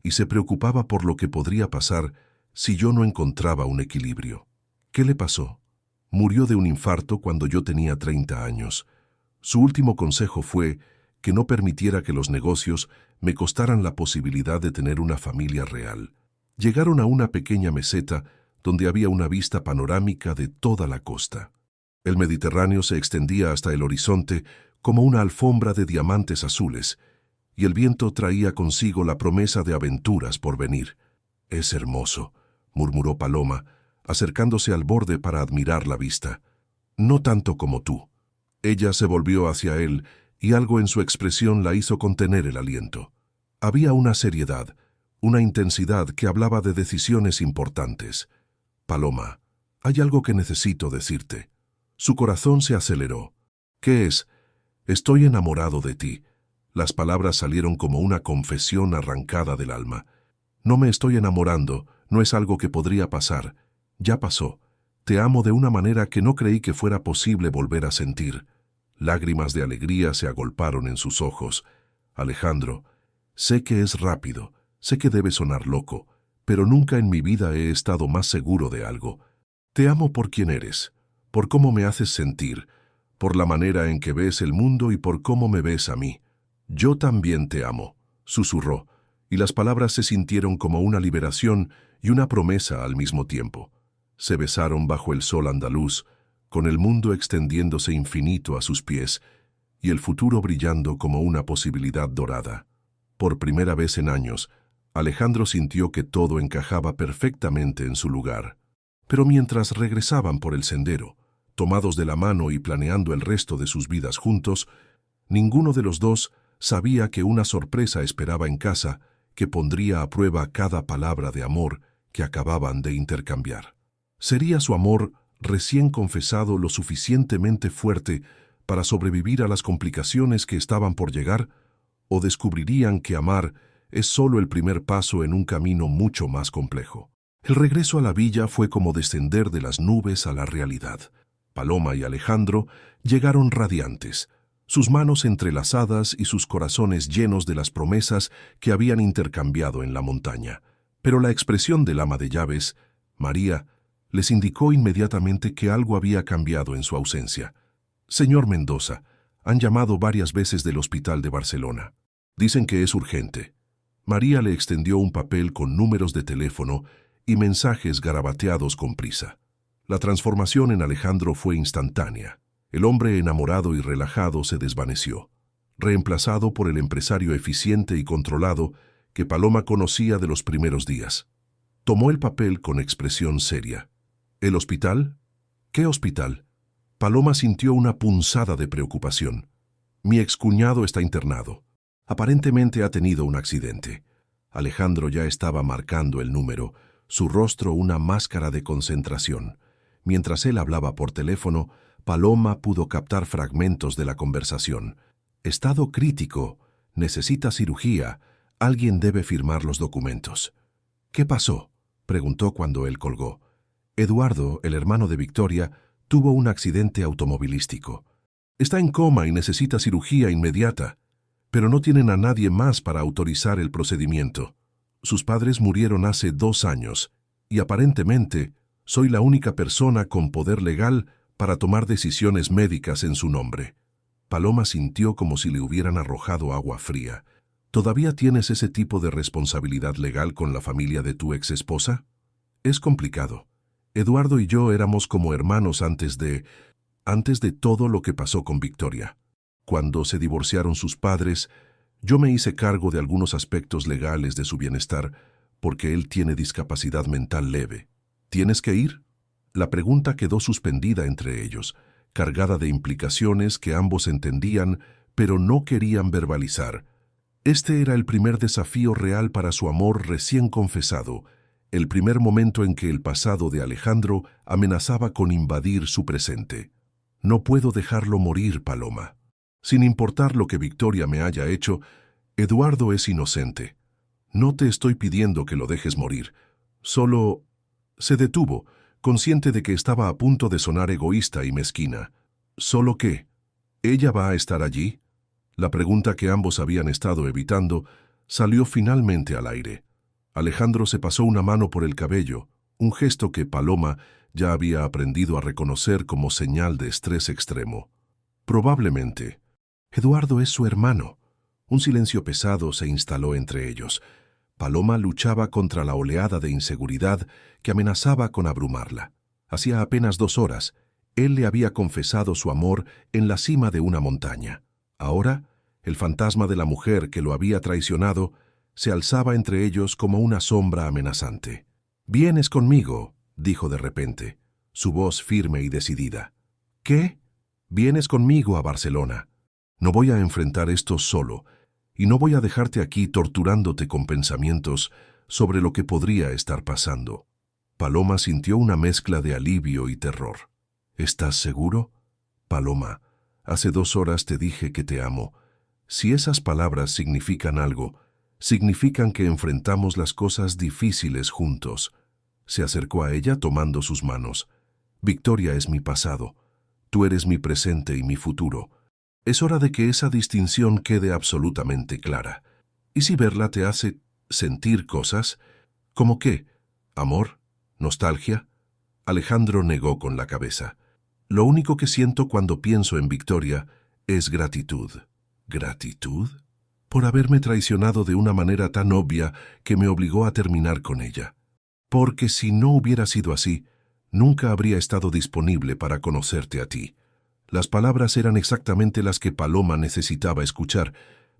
y se preocupaba por lo que podría pasar si yo no encontraba un equilibrio». «¿Qué le pasó?». Murió de un infarto cuando yo tenía 30 años. Su último consejo fue que no permitiera que los negocios me costaran la posibilidad de tener una familia real. Llegaron a una pequeña meseta donde había una vista panorámica de toda la costa. El Mediterráneo se extendía hasta el horizonte como una alfombra de diamantes azules, y el viento traía consigo la promesa de aventuras por venir. «Es hermoso», murmuró Paloma, acercándose al borde para admirar la vista. «No tanto como tú». Ella se volvió hacia él y algo en su expresión la hizo contener el aliento. Había una seriedad, una intensidad que hablaba de decisiones importantes. «Paloma, hay algo que necesito decirte». Su corazón se aceleró. «¿Qué es?» «Estoy enamorado de ti». Las palabras salieron como una confesión arrancada del alma. «No me estoy enamorando, no es algo que podría pasar. Ya pasó. Te amo de una manera que no creí que fuera posible volver a sentir». Lágrimas de alegría se agolparon en sus ojos. «Alejandro, sé que es rápido, sé que debe sonar loco, pero nunca en mi vida he estado más seguro de algo. Te amo por quien eres, por cómo me haces sentir, por la manera en que ves el mundo y por cómo me ves a mí». «Yo también te amo», susurró, y las palabras se sintieron como una liberación y una promesa al mismo tiempo. Se besaron bajo el sol andaluz, con el mundo extendiéndose infinito a sus pies y el futuro brillando como una posibilidad dorada. Por primera vez en años, Alejandro sintió que todo encajaba perfectamente en su lugar. Pero mientras regresaban por el sendero, tomados de la mano y planeando el resto de sus vidas juntos, ninguno de los dos sabía que una sorpresa esperaba en casa que pondría a prueba cada palabra de amor que acababan de intercambiar. ¿Sería su amor recién confesado lo suficientemente fuerte para sobrevivir a las complicaciones que estaban por llegar? ¿O descubrirían que amar es solo el primer paso en un camino mucho más complejo? El regreso a la villa fue como descender de las nubes a la realidad. Paloma y Alejandro llegaron radiantes, sus manos entrelazadas y sus corazones llenos de las promesas que habían intercambiado en la montaña. Pero la expresión del ama de llaves, María, les indicó inmediatamente que algo había cambiado en su ausencia. «Señor Mendoza, han llamado varias veces del hospital de Barcelona. Dicen que es urgente». María le extendió un papel con números de teléfono y mensajes garabateados con prisa. La transformación en Alejandro fue instantánea. El hombre enamorado y relajado se desvaneció, reemplazado por el empresario eficiente y controlado que Paloma conocía de los primeros días. Tomó el papel con expresión seria. «¿El hospital? ¿Qué hospital?» Paloma sintió una punzada de preocupación. «Mi excuñado está internado. Aparentemente ha tenido un accidente». Alejandro ya estaba marcando el número, su rostro una máscara de concentración. Mientras él hablaba por teléfono, Paloma pudo captar fragmentos de la conversación. «Estado crítico. Necesita cirugía. Alguien debe firmar los documentos». «¿Qué pasó?», preguntó cuando él colgó. «Eduardo, el hermano de Victoria, tuvo un accidente automovilístico. Está en coma y necesita cirugía inmediata, pero no tienen a nadie más para autorizar el procedimiento. Sus padres murieron hace 2 años y aparentemente soy la única persona con poder legal para tomar decisiones médicas en su nombre». Paloma sintió como si le hubieran arrojado agua fría. «¿Todavía tienes ese tipo de responsabilidad legal con la familia de tu exesposa?» «Es complicado. Eduardo y yo éramos como hermanos antes de todo lo que pasó con Victoria. Cuando se divorciaron sus padres, yo me hice cargo de algunos aspectos legales de su bienestar porque él tiene discapacidad mental leve. ¿Tienes que ir?». La pregunta quedó suspendida entre ellos, cargada de implicaciones que ambos entendían, pero no querían verbalizar. Este era el primer desafío real para su amor recién confesado, el primer momento en que el pasado de Alejandro amenazaba con invadir su presente. «No puedo dejarlo morir, Paloma. Sin importar lo que Victoria me haya hecho, Eduardo es inocente. No te estoy pidiendo que lo dejes morir. Solo…». Se detuvo, consciente de que estaba a punto de sonar egoísta y mezquina. «¿Solo qué? ¿Ella va a estar allí?». La pregunta que ambos habían estado evitando salió finalmente al aire. Alejandro se pasó una mano por el cabello, un gesto que Paloma ya había aprendido a reconocer como señal de estrés extremo. Probablemente. Eduardo es su hermano. Un silencio pesado se instaló entre ellos. Paloma luchaba contra la oleada de inseguridad que amenazaba con abrumarla. Hacía apenas 2 horas, él le había confesado su amor en la cima de una montaña. Ahora, el fantasma de la mujer que lo había traicionado se alzaba entre ellos como una sombra amenazante. «Vienes conmigo», dijo de repente, su voz firme y decidida. «¿Qué? Vienes conmigo a Barcelona. No voy a enfrentar esto solo, y no voy a dejarte aquí torturándote con pensamientos sobre lo que podría estar pasando». Paloma sintió una mezcla de alivio y terror. «¿Estás seguro?» «Paloma, hace 2 horas te dije que te amo. Si esas palabras significan algo, significan que enfrentamos las cosas difíciles juntos». Se acercó a ella tomando sus manos. «Victoria es mi pasado. Tú eres mi presente y mi futuro. Es hora de que esa distinción quede absolutamente clara. ¿Y si verla te hace sentir cosas? ¿Cómo qué? ¿Amor? ¿Nostalgia?» Alejandro negó con la cabeza. «Lo único que siento cuando pienso en Victoria es gratitud». «¿Gratitud?» «Por haberme traicionado de una manera tan obvia que me obligó a terminar con ella. Porque si no hubiera sido así, nunca habría estado disponible para conocerte a ti». Las palabras eran exactamente las que Paloma necesitaba escuchar,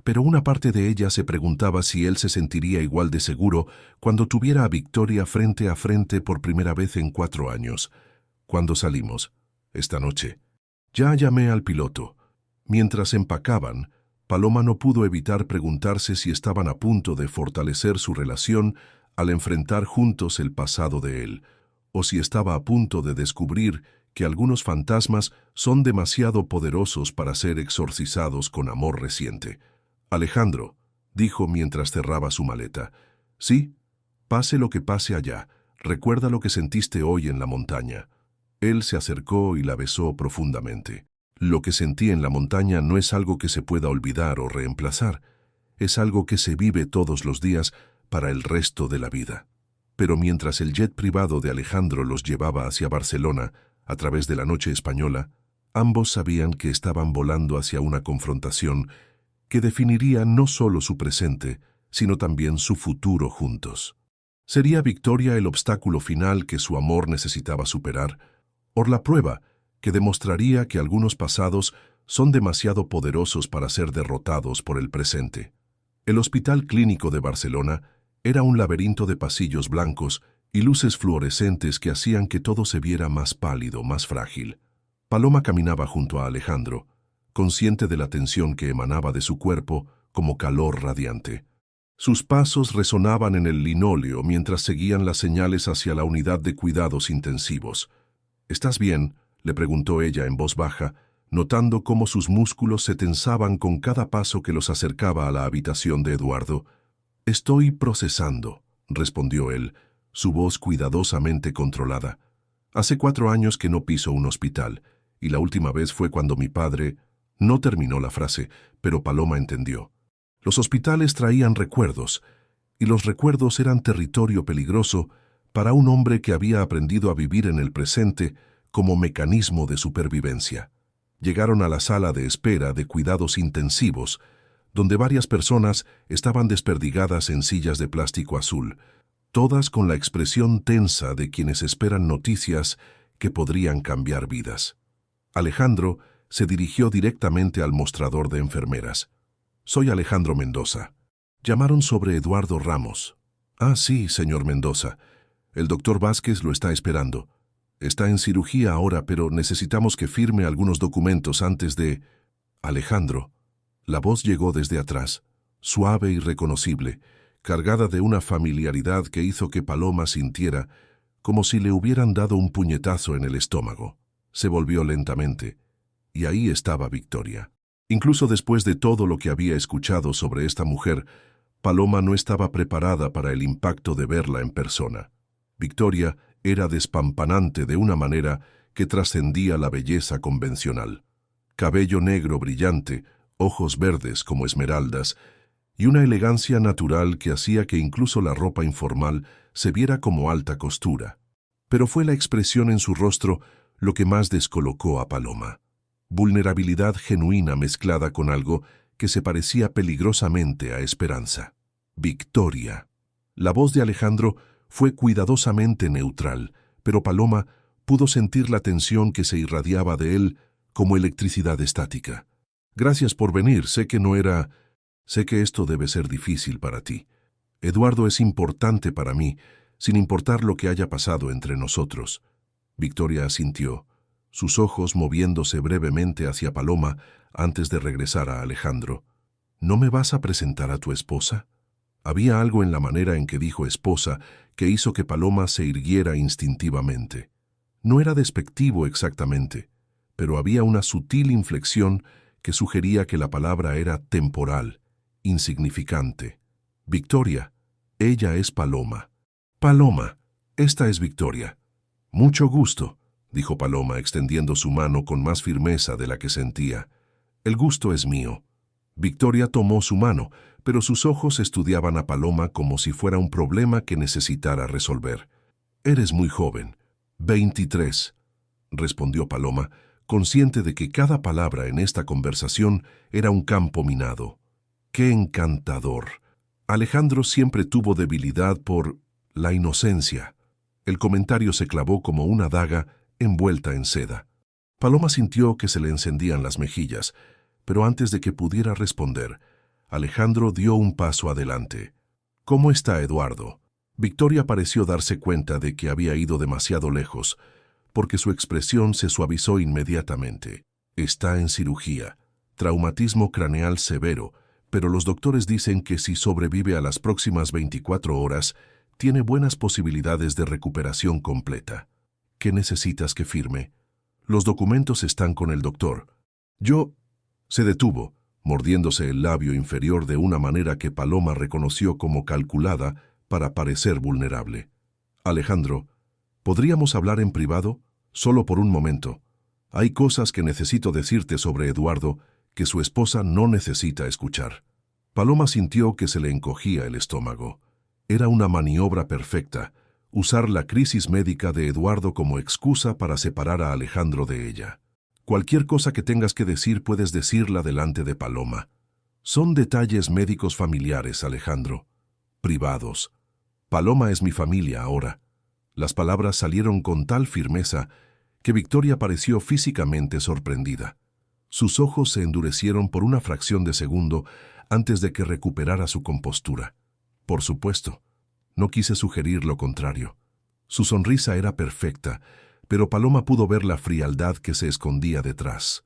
pero una parte de ella se preguntaba si él se sentiría igual de seguro cuando tuviera a Victoria frente a frente por primera vez en 4 años. «¿Cuándo salimos?» «Esta noche». «Ya llamé al piloto». Mientras empacaban, Paloma no pudo evitar preguntarse si estaban a punto de fortalecer su relación al enfrentar juntos el pasado de él, o si estaba a punto de descubrir que algunos fantasmas son demasiado poderosos para ser exorcizados con amor reciente. «Alejandro», dijo mientras cerraba su maleta, «sí, pase lo que pase allá, recuerda lo que sentiste hoy en la montaña». Él se acercó y la besó profundamente. «Lo que sentí en la montaña no es algo que se pueda olvidar o reemplazar, es algo que se vive todos los días para el resto de la vida». Pero mientras el jet privado de Alejandro los llevaba hacia Barcelona, a través de la noche española, ambos sabían que estaban volando hacia una confrontación que definiría no solo su presente, sino también su futuro juntos. ¿Sería Victoria el obstáculo final que su amor necesitaba superar, o la prueba que demostraría que algunos pasados son demasiado poderosos para ser derrotados por el presente? El Hospital Clínico de Barcelona era un laberinto de pasillos blancos y luces fluorescentes que hacían que todo se viera más pálido, más frágil. Paloma caminaba junto a Alejandro, consciente de la tensión que emanaba de su cuerpo como calor radiante. Sus pasos resonaban en el linóleo mientras seguían las señales hacia la unidad de cuidados intensivos. «¿Estás bien?», le preguntó ella en voz baja, notando cómo sus músculos se tensaban con cada paso que los acercaba a la habitación de Eduardo. «Estoy procesando», respondió él, su voz cuidadosamente controlada. «Hace 4 años que no piso un hospital, y la última vez fue cuando mi padre...». No terminó la frase, pero Paloma entendió. Los hospitales traían recuerdos, y los recuerdos eran territorio peligroso para un hombre que había aprendido a vivir en el presente como mecanismo de supervivencia. Llegaron a la sala de espera de cuidados intensivos, donde varias personas estaban desperdigadas en sillas de plástico azul, todas con la expresión tensa de quienes esperan noticias que podrían cambiar vidas. Alejandro se dirigió directamente al mostrador de enfermeras. «Soy Alejandro Mendoza. Llamaron sobre Eduardo Ramos». «Ah, sí, señor Mendoza. El doctor Vázquez lo está esperando. Está en cirugía ahora, pero necesitamos que firme algunos documentos antes de...». «Alejandro». La voz llegó desde atrás, suave y reconocible, cargada de una familiaridad que hizo que Paloma sintiera como si le hubieran dado un puñetazo en el estómago. Se volvió lentamente, y ahí estaba Victoria. Incluso después de todo lo que había escuchado sobre esta mujer, Paloma no estaba preparada para el impacto de verla en persona. Victoria era despampanante de una manera que trascendía la belleza convencional. Cabello negro brillante, ojos verdes como esmeraldas, y una elegancia natural que hacía que incluso la ropa informal se viera como alta costura. pero fue la expresión en su rostro lo que más descolocó a Paloma. Vulnerabilidad genuina mezclada con algo que se parecía peligrosamente a esperanza. Victoria. La voz de Alejandro fue cuidadosamente neutral, pero Paloma pudo sentir la tensión que se irradiaba de él como electricidad estática. Gracias por venir, sé que esto debe ser difícil para ti. Eduardo es importante para mí, sin importar lo que haya pasado entre nosotros. Victoria asintió, sus ojos moviéndose brevemente hacia Paloma antes de regresar a Alejandro. ¿No me vas a presentar a tu esposa? Había algo en la manera en que dijo esposa que hizo que Paloma se irguiera instintivamente. No era despectivo exactamente, pero había una sutil inflexión que sugería que la palabra era temporal, insignificante. Victoria, ella es Paloma. Paloma, esta es Victoria. Mucho gusto, dijo Paloma extendiendo su mano con más firmeza de la que sentía. El gusto es mío. Victoria tomó su mano, pero sus ojos estudiaban a Paloma como si fuera un problema que necesitara resolver. Eres muy joven. 23, respondió Paloma, consciente de que cada palabra en esta conversación era un campo minado. ¡Qué encantador! Alejandro siempre tuvo debilidad por la inocencia. El comentario se clavó como una daga envuelta en seda. Paloma sintió que se le encendían las mejillas, pero antes de que pudiera responder, Alejandro dio un paso adelante. ¿Cómo está Eduardo? Victoria pareció darse cuenta de que había ido demasiado lejos, porque su expresión se suavizó inmediatamente. Está en cirugía, traumatismo craneal severo, pero los doctores dicen que si sobrevive a las próximas 24 horas, tiene buenas posibilidades de recuperación completa. ¿Qué necesitas que firme? Los documentos están con el doctor. Se detuvo, mordiéndose el labio inferior de una manera que Paloma reconoció como calculada para parecer vulnerable. Alejandro, ¿podríamos hablar en privado? Solo por un momento. Hay cosas que necesito decirte sobre Eduardo que su esposa no necesita escuchar. Paloma sintió que se le encogía el estómago. Era una maniobra perfecta, usar la crisis médica de Eduardo como excusa para separar a Alejandro de ella. Cualquier cosa que tengas que decir puedes decirla delante de Paloma. Son detalles médicos familiares, Alejandro. Privados. Paloma es mi familia ahora. Las palabras salieron con tal firmeza que Victoria pareció físicamente sorprendida. Sus ojos se endurecieron por una fracción de segundo antes de que recuperara su compostura. Por supuesto, no quise sugerir lo contrario. Su sonrisa era perfecta, pero Paloma pudo ver la frialdad que se escondía detrás.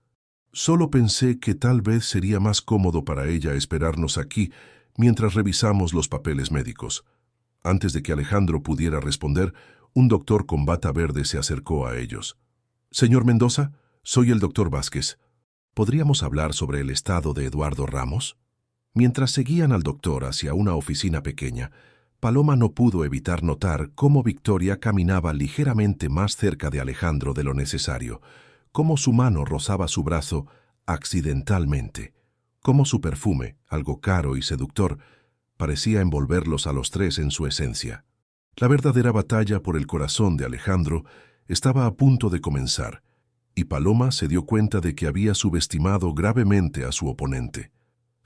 Solo pensé que tal vez sería más cómodo para ella esperarnos aquí mientras revisamos los papeles médicos. Antes de que Alejandro pudiera responder, un doctor con bata verde se acercó a ellos. «Señor Mendoza, soy el doctor Vázquez. ¿Podríamos hablar sobre el estado de Eduardo Ramos?» Mientras seguían al doctor hacia una oficina pequeña, Paloma no pudo evitar notar cómo Victoria caminaba ligeramente más cerca de Alejandro de lo necesario, cómo su mano rozaba su brazo accidentalmente, cómo su perfume, algo caro y seductor, parecía envolverlos a los tres en su esencia. La verdadera batalla por el corazón de Alejandro estaba a punto de comenzar, y Paloma se dio cuenta de que había subestimado gravemente a su oponente.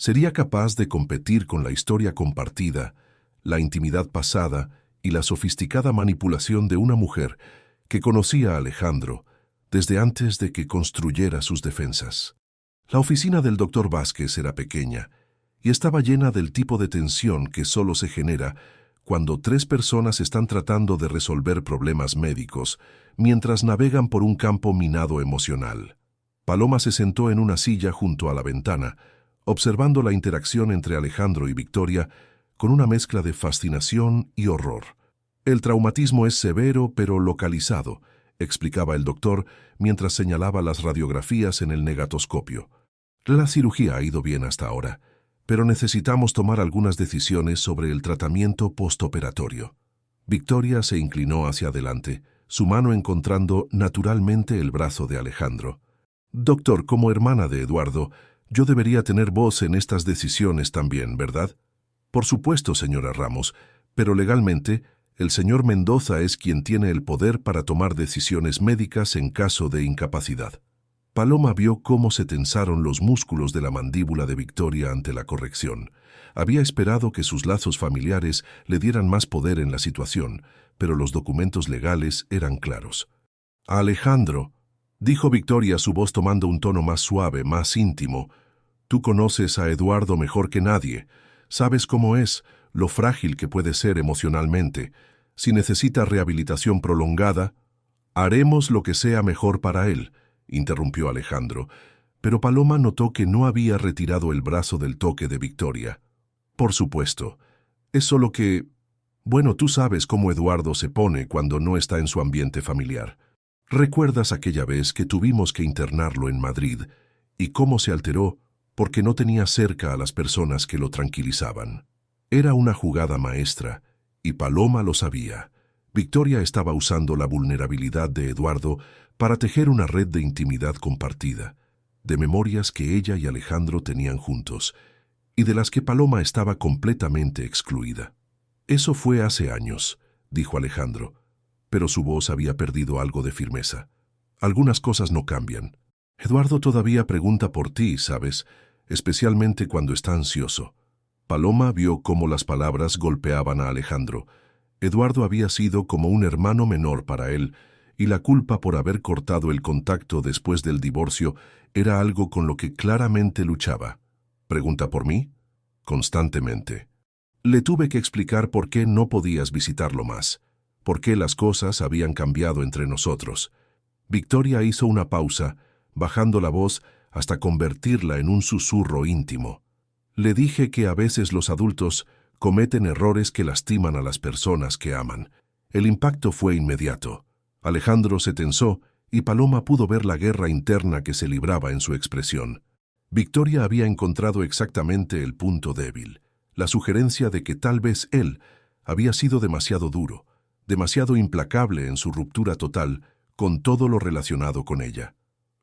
Sería capaz de competir con la historia compartida, la intimidad pasada y la sofisticada manipulación de una mujer que conocía a Alejandro desde antes de que construyera sus defensas. La oficina del doctor Vázquez era pequeña y estaba llena del tipo de tensión que solo se genera cuando tres personas están tratando de resolver problemas médicos mientras navegan por un campo minado emocional. Paloma se sentó en una silla junto a la ventana, observando la interacción entre Alejandro y Victoria con una mezcla de fascinación y horror. El traumatismo es severo pero localizado, explicaba el doctor mientras señalaba las radiografías en el negatoscopio. La cirugía ha ido bien hasta ahora, pero necesitamos tomar algunas decisiones sobre el tratamiento postoperatorio. Victoria se inclinó hacia adelante, su mano encontrando naturalmente el brazo de Alejandro. Doctor, como hermana de Eduardo, yo debería tener voz en estas decisiones también, ¿verdad? Por supuesto, señora Ramos, pero legalmente, El señor Mendoza es quien tiene el poder para tomar decisiones médicas en caso de incapacidad. Paloma vio cómo se tensaron los músculos de la mandíbula de Victoria ante la corrección. Había esperado que sus lazos familiares le dieran más poder en la situación, pero los documentos legales eran claros. «Alejandro», dijo Victoria, su voz tomando un tono más suave, más íntimo, «tú conoces a Eduardo mejor que nadie. Sabes cómo es, lo frágil que puede ser emocionalmente. Si necesita rehabilitación prolongada, haremos lo que sea mejor para él», interrumpió Alejandro, pero Paloma notó que no había retirado el brazo del toque de Victoria. «Por supuesto. Es solo que... Bueno, tú sabes cómo Eduardo se pone cuando no está en su ambiente familiar. ¿Recuerdas aquella vez que tuvimos que internarlo en Madrid y cómo se alteró porque no tenía cerca a las personas que lo tranquilizaban? Era una jugada maestra, y Paloma lo sabía. Victoria estaba usando la vulnerabilidad de Eduardo para tejer una red de intimidad compartida, de memorias que ella y Alejandro tenían juntos, y de las que Paloma estaba completamente excluida. «Eso fue hace años», dijo Alejandro, pero su voz había perdido algo de firmeza. «Algunas cosas no cambian. Eduardo todavía pregunta por ti, ¿sabes? Especialmente cuando está ansioso». Paloma vio cómo las palabras golpeaban a Alejandro. Eduardo había sido como un hermano menor para él, y la culpa por haber cortado el contacto después del divorcio era algo con lo que claramente luchaba. «¿Pregunta por mí?» «Constantemente. Le tuve que explicar por qué no podías visitarlo más, por qué las cosas habían cambiado entre nosotros». Victoria hizo una pausa, bajando la voz hasta convertirla en un susurro íntimo. «Le dije que a veces los adultos cometen errores que lastiman a las personas que aman». El impacto fue inmediato. Alejandro se tensó y Paloma pudo ver la guerra interna que se libraba en su expresión. Victoria había encontrado exactamente el punto débil, la sugerencia de que tal vez él había sido demasiado duro, demasiado implacable en su ruptura total con todo lo relacionado con ella.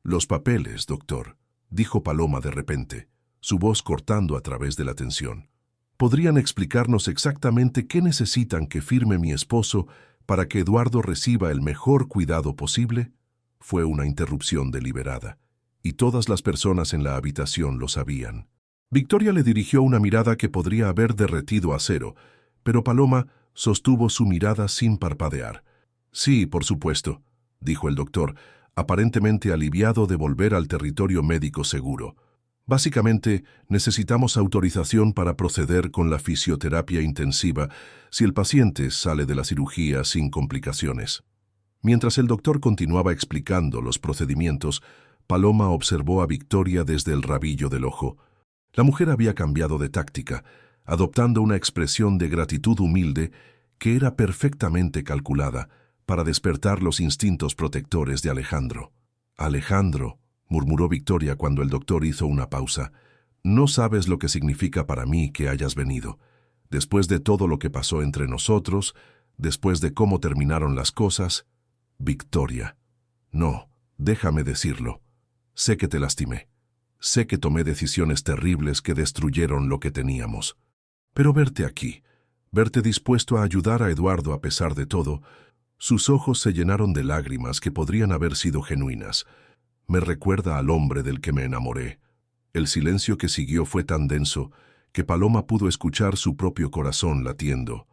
«Los papeles, doctor», dijo Paloma de repente, su voz cortando a través de la tensión. «¿Podrían explicarnos exactamente qué necesitan que firme mi esposo para que Eduardo reciba el mejor cuidado posible?» Fue una interrupción deliberada, y todas las personas en la habitación lo sabían. Victoria le dirigió una mirada que podría haber derretido acero, pero Paloma sostuvo su mirada sin parpadear. «Sí, por supuesto», dijo el doctor, aparentemente aliviado de volver al territorio médico seguro. «Básicamente, necesitamos autorización para proceder con la fisioterapia intensiva si el paciente sale de la cirugía sin complicaciones». Mientras el doctor continuaba explicando los procedimientos, Paloma observó a Victoria desde el rabillo del ojo. La mujer había cambiado de táctica, adoptando una expresión de gratitud humilde que era perfectamente calculada para despertar los instintos protectores de Alejandro. «Alejandro», murmuró Victoria cuando el doctor hizo una pausa, «no sabes lo que significa para mí que hayas venido. Después de todo lo que pasó entre nosotros, después de cómo terminaron las cosas...» «Victoria, no, déjame decirlo. Sé que te lastimé. Sé que tomé decisiones terribles que destruyeron lo que teníamos. Pero verte aquí, verte dispuesto a ayudar a Eduardo a pesar de todo...» Sus ojos se llenaron de lágrimas que podrían haber sido genuinas. «Me recuerda al hombre del que me enamoré». El silencio que siguió fue tan denso que Paloma pudo escuchar su propio corazón latiendo.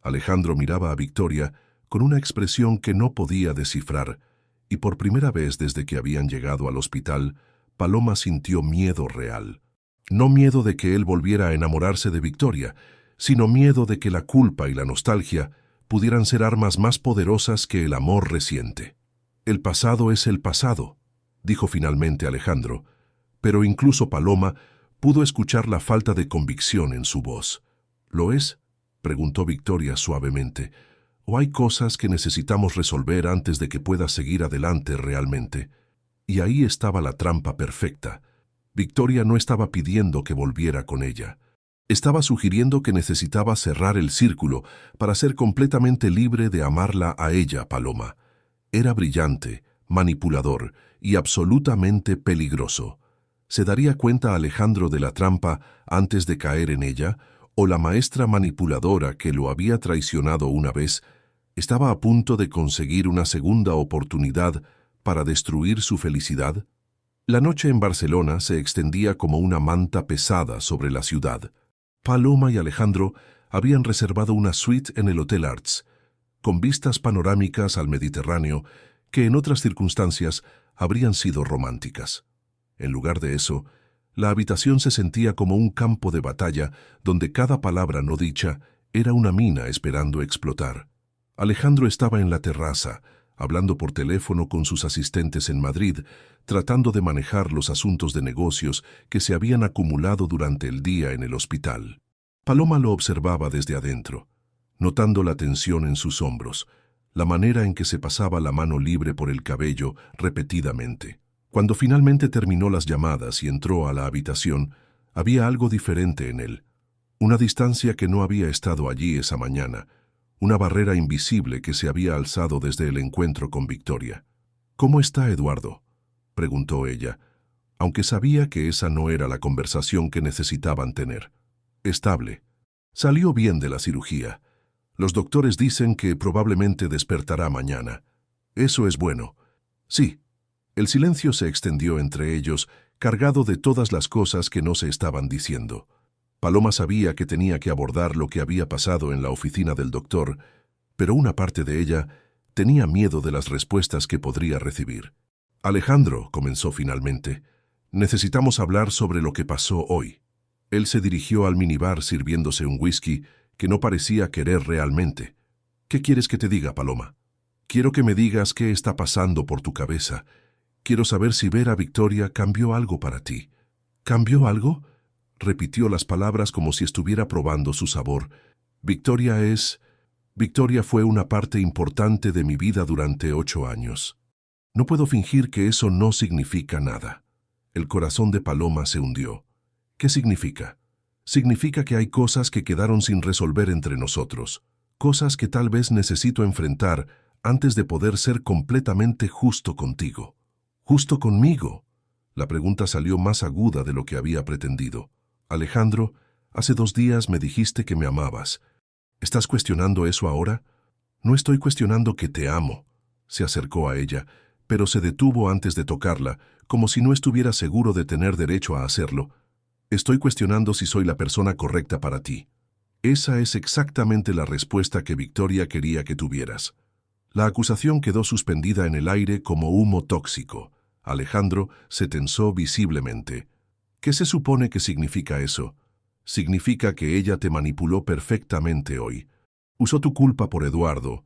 Alejandro miraba a Victoria con una expresión que no podía descifrar, y por primera vez desde que habían llegado al hospital, Paloma sintió miedo real. No miedo de que él volviera a enamorarse de Victoria, sino miedo de que la culpa y la nostalgia pudieran ser armas más poderosas que el amor reciente. «El pasado es el pasado», dijo finalmente Alejandro, pero incluso Paloma pudo escuchar la falta de convicción en su voz. «¿Lo es?», preguntó Victoria suavemente. «¿O hay cosas que necesitamos resolver antes de que pueda seguir adelante realmente?» Y ahí estaba la trampa perfecta. Victoria no estaba pidiendo que volviera con ella. Estaba sugiriendo que necesitaba cerrar el círculo para ser completamente libre de amarla a ella, Paloma. Era brillante, manipulador y absolutamente peligroso. ¿Se daría cuenta Alejandro de la trampa antes de caer en ella, o la maestra manipuladora que lo había traicionado una vez, estaba a punto de conseguir una segunda oportunidad para destruir su felicidad? La noche en Barcelona se extendía como una manta pesada sobre la ciudad. Paloma y Alejandro habían reservado una suite en el Hotel Arts, con vistas panorámicas al Mediterráneo que en otras circunstancias habrían sido románticas. En lugar de eso, la habitación se sentía como un campo de batalla donde cada palabra no dicha era una mina esperando explotar. Alejandro estaba en la terraza, hablando por teléfono con sus asistentes en Madrid, tratando de manejar los asuntos de negocios que se habían acumulado durante el día en el hospital. Paloma lo observaba desde adentro, notando la tensión en sus hombros, la manera en que se pasaba la mano libre por el cabello repetidamente. Cuando finalmente terminó las llamadas y entró a la habitación, había algo diferente en él. Una distancia que no había estado allí esa mañana, una barrera invisible que se había alzado desde el encuentro con Victoria. «¿Cómo está Eduardo?», preguntó ella, aunque sabía que esa no era la conversación que necesitaban tener. «Estable. Salió bien de la cirugía. Los doctores dicen que probablemente despertará mañana. Eso es bueno». «Sí». El silencio se extendió entre ellos, cargado de todas las cosas que no se estaban diciendo. Paloma sabía que tenía que abordar lo que había pasado en la oficina del doctor, pero una parte de ella tenía miedo de las respuestas que podría recibir. «Alejandro», comenzó finalmente, «necesitamos hablar sobre lo que pasó hoy». Él se dirigió al minibar sirviéndose un whisky que no parecía querer realmente. «¿Qué quieres que te diga, Paloma? Quiero que me digas qué está pasando por tu cabeza. Quiero saber si ver a Victoria cambió algo para ti». «¿Cambió algo?», repitió las palabras como si estuviera probando su sabor. Victoria fue una parte importante de mi vida durante 8 años. No puedo fingir que eso no significa nada». El corazón de Paloma se hundió. «¿Qué significa?». «Significa que hay cosas que quedaron sin resolver entre nosotros, cosas que tal vez necesito enfrentar antes de poder ser completamente justo contigo». «¿Justo conmigo?». La pregunta salió más aguda de lo que había pretendido. «Alejandro, hace 2 días me dijiste que me amabas. ¿Estás cuestionando eso ahora?». «No estoy cuestionando que te amo». Se acercó a ella, pero se detuvo antes de tocarla, como si no estuviera seguro de tener derecho a hacerlo. «Estoy cuestionando si soy la persona correcta para ti». Esa es exactamente la respuesta que Victoria quería que tuvieras. La acusación quedó suspendida en el aire como humo tóxico. Alejandro se tensó visiblemente. «¿Qué se supone que significa eso?». «Significa que ella te manipuló perfectamente hoy. Usó tu culpa por Eduardo,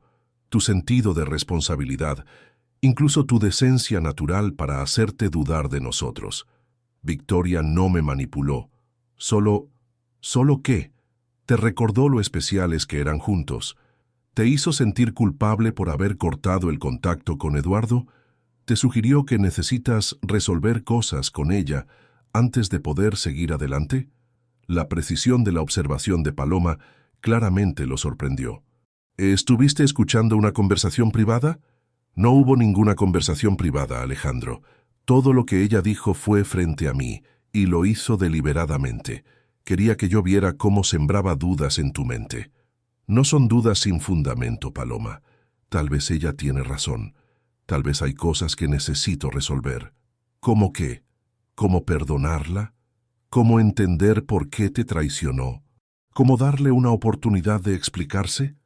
tu sentido de responsabilidad, incluso tu decencia natural para hacerte dudar de nosotros. Victoria no me manipuló. ¿Solo qué? Te recordó lo especiales que eran juntos. Te hizo sentir culpable por haber cortado el contacto con Eduardo. Te sugirió que necesitas resolver cosas con ella antes de poder seguir adelante». La precisión de la observación de Paloma claramente lo sorprendió. «¿Estuviste escuchando una conversación privada?». «No hubo ninguna conversación privada, Alejandro. Todo lo que ella dijo fue frente a mí, y lo hizo deliberadamente. Quería que yo viera cómo sembraba dudas en tu mente». «No son dudas sin fundamento, Paloma. Tal vez ella tiene razón. Tal vez hay cosas que necesito resolver». «¿Cómo qué? ¿Cómo perdonarla? ¿Cómo entender por qué te traicionó? ¿Cómo darle una oportunidad de explicarse?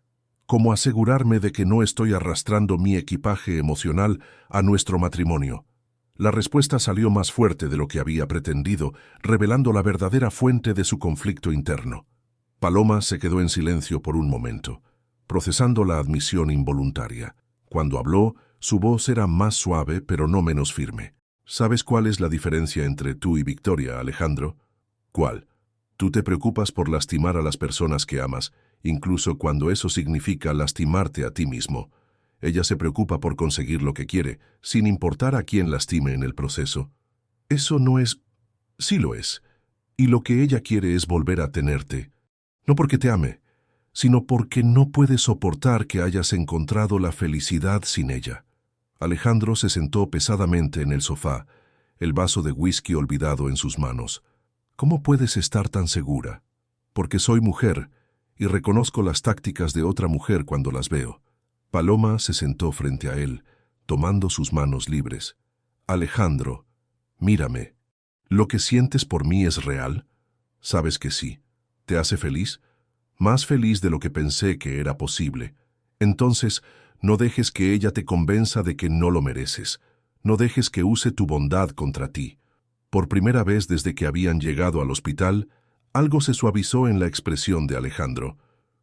¿Cómo asegurarme de que no estoy arrastrando mi equipaje emocional a nuestro matrimonio?». La respuesta salió más fuerte de lo que había pretendido, revelando la verdadera fuente de su conflicto interno. Paloma se quedó en silencio por un momento, procesando la admisión involuntaria. Cuando habló, su voz era más suave, pero no menos firme. «¿Sabes cuál es la diferencia entre tú y Victoria, Alejandro?». «¿Cuál?». «Tú te preocupas por lastimar a las personas que amas, incluso cuando eso significa lastimarte a ti mismo. Ella se preocupa por conseguir lo que quiere, sin importar a quién lastime en el proceso». «Eso no es...». «Sí lo es. Y lo que ella quiere es volver a tenerte. No porque te ame, sino porque no puede soportar que hayas encontrado la felicidad sin ella». Alejandro se sentó pesadamente en el sofá, el vaso de whisky olvidado en sus manos. «¿Cómo puedes estar tan segura?». porque soy mujer y reconozco las tácticas de otra mujer cuando las veo. Paloma se sentó frente a él, tomando sus manos libres. Alejandro, mírame. ¿Lo que sientes por mí es real? Sabes que sí. ¿Te hace feliz? Más feliz de lo que pensé que era posible. Entonces, no dejes que ella te convenza de que no lo mereces. No dejes que use tu bondad contra ti. Por primera vez desde que habían llegado al hospital, algo se suavizó en la expresión de Alejandro.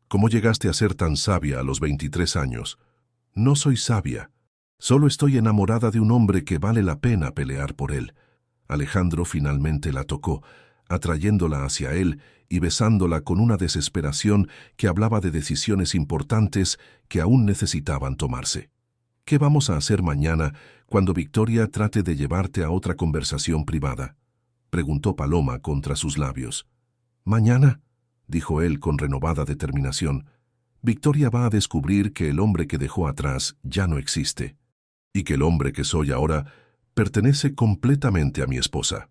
¿Cómo llegaste a ser tan sabia a los 23 años? No soy sabia. Solo estoy enamorada de un hombre que vale la pena pelear por él. Alejandro finalmente la tocó, atrayéndola hacia él y besándola con una desesperación que hablaba de decisiones importantes que aún necesitaban tomarse. ¿Qué vamos a hacer mañana cuando Victoria trate de llevarte a otra conversación privada?, preguntó Paloma contra sus labios. «¿Mañana?», dijo él con renovada determinación. «Victoria va a descubrir que el hombre que dejó atrás ya no existe, y que el hombre que soy ahora pertenece completamente a mi esposa».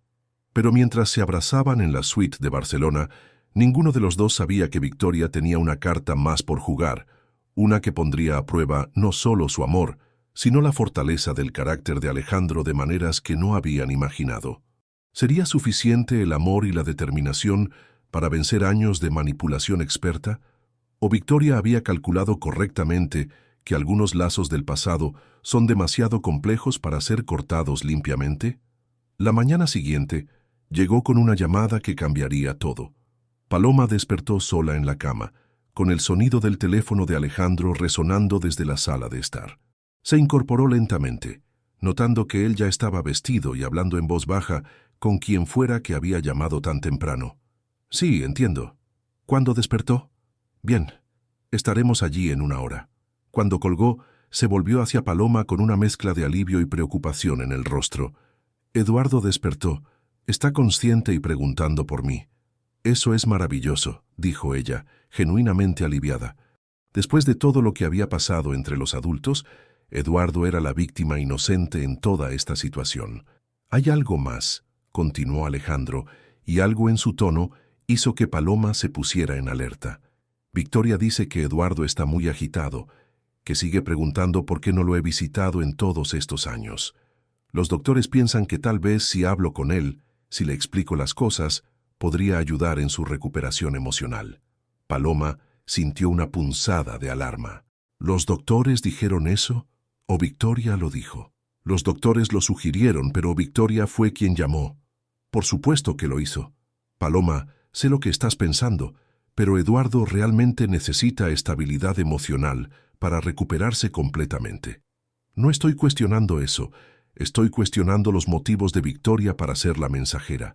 Pero mientras se abrazaban en la suite de Barcelona, ninguno de los dos sabía que Victoria tenía una carta más por jugar, una que pondría a prueba no solo su amor, sino la fortaleza del carácter de Alejandro de maneras que no habían imaginado. ¿Sería suficiente el amor y la determinación para vencer años de manipulación experta? ¿O Victoria había calculado correctamente que algunos lazos del pasado son demasiado complejos para ser cortados limpiamente? La mañana siguiente llegó con una llamada que cambiaría todo. Paloma despertó sola en la cama, con el sonido del teléfono de Alejandro resonando desde la sala de estar. Se incorporó lentamente, notando que él ya estaba vestido y hablando en voz baja con quien fuera que había llamado tan temprano. «Sí, entiendo. ¿Cuándo despertó?» «Bien, estaremos allí en una hora». Cuando colgó, se volvió hacia Paloma con una mezcla de alivio y preocupación en el rostro. «Eduardo despertó. Está consciente y preguntando por mí». «Eso es maravilloso», dijo ella, genuinamente aliviada. Después de todo lo que había pasado entre los adultos, Eduardo era la víctima inocente en toda esta situación. «Hay algo más», continuó Alejandro, y algo en su tono hizo que Paloma se pusiera en alerta. «Victoria dice que Eduardo está muy agitado, que sigue preguntando por qué no lo he visitado en todos estos años. Los doctores piensan que tal vez si hablo con él, si le explico las cosas, podría ayudar en su recuperación emocional». Paloma sintió una punzada de alarma. ¿Los doctores dijeron eso? ¿O Victoria lo dijo? Los doctores lo sugirieron, pero Victoria fue quien llamó. Por supuesto que lo hizo. Paloma, sé lo que estás pensando, pero Eduardo realmente necesita estabilidad emocional para recuperarse completamente. No estoy cuestionando eso. Estoy cuestionando los motivos de Victoria para ser la mensajera.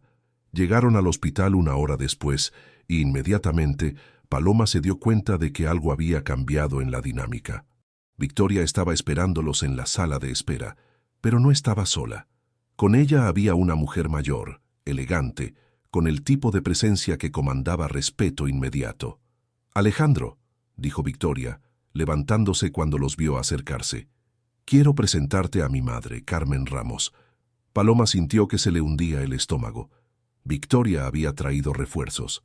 Llegaron al hospital una hora después y inmediatamente Paloma se dio cuenta de que algo había cambiado en la dinámica. Victoria estaba esperándolos en la sala de espera, pero no estaba sola. Con ella había una mujer mayor, elegante, con el tipo de presencia que comandaba respeto inmediato. «Alejandro», dijo Victoria, levantándose cuando los vio acercarse. «Quiero presentarte a mi madre, Carmen Ramos». Paloma sintió que se le hundía el estómago. Victoria había traído refuerzos.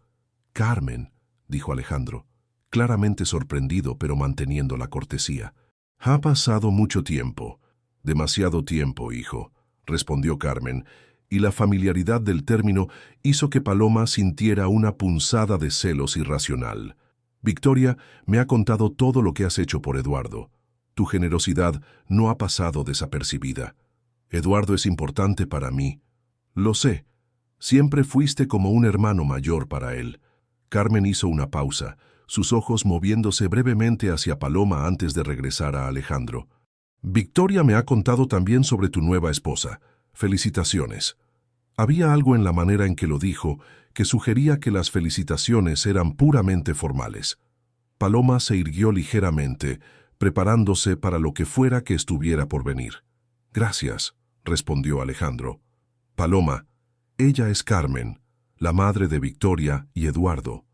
«Carmen», dijo Alejandro, claramente sorprendido pero manteniendo la cortesía. «Ha pasado mucho tiempo». «Demasiado tiempo, hijo», respondió Carmen, y la familiaridad del término hizo que Paloma sintiera una punzada de celos irracional. «Victoria me ha contado todo lo que has hecho por Eduardo. Tu generosidad no ha pasado desapercibida. Eduardo es importante para mí. Lo sé. Siempre fuiste como un hermano mayor para él». Carmen hizo una pausa, sus ojos moviéndose brevemente hacia Paloma antes de regresar a Alejandro. «Victoria me ha contado también sobre tu nueva esposa. Felicitaciones». Había algo en la manera en que lo dijo que sugería que las felicitaciones eran puramente formales. Paloma se irguió ligeramente, preparándose para lo que fuera que estuviera por venir. «Gracias», respondió Alejandro. «Paloma, ella es Carmen, la madre de Victoria y Eduardo».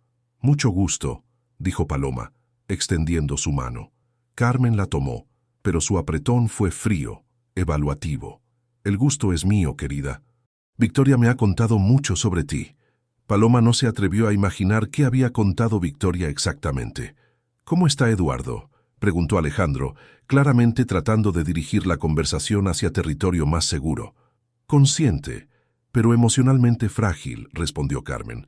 «Mucho gusto», dijo Paloma, extendiendo su mano. Carmen la tomó, pero su apretón fue frío, evaluativo. «El gusto es mío, querida. Victoria me ha contado mucho sobre ti. Paloma no se atrevió a imaginar qué había contado Victoria exactamente. «¿Cómo está Eduardo?», preguntó Alejandro, claramente tratando de dirigir la conversación hacia territorio más seguro. «Consciente, pero emocionalmente frágil», respondió Carmen.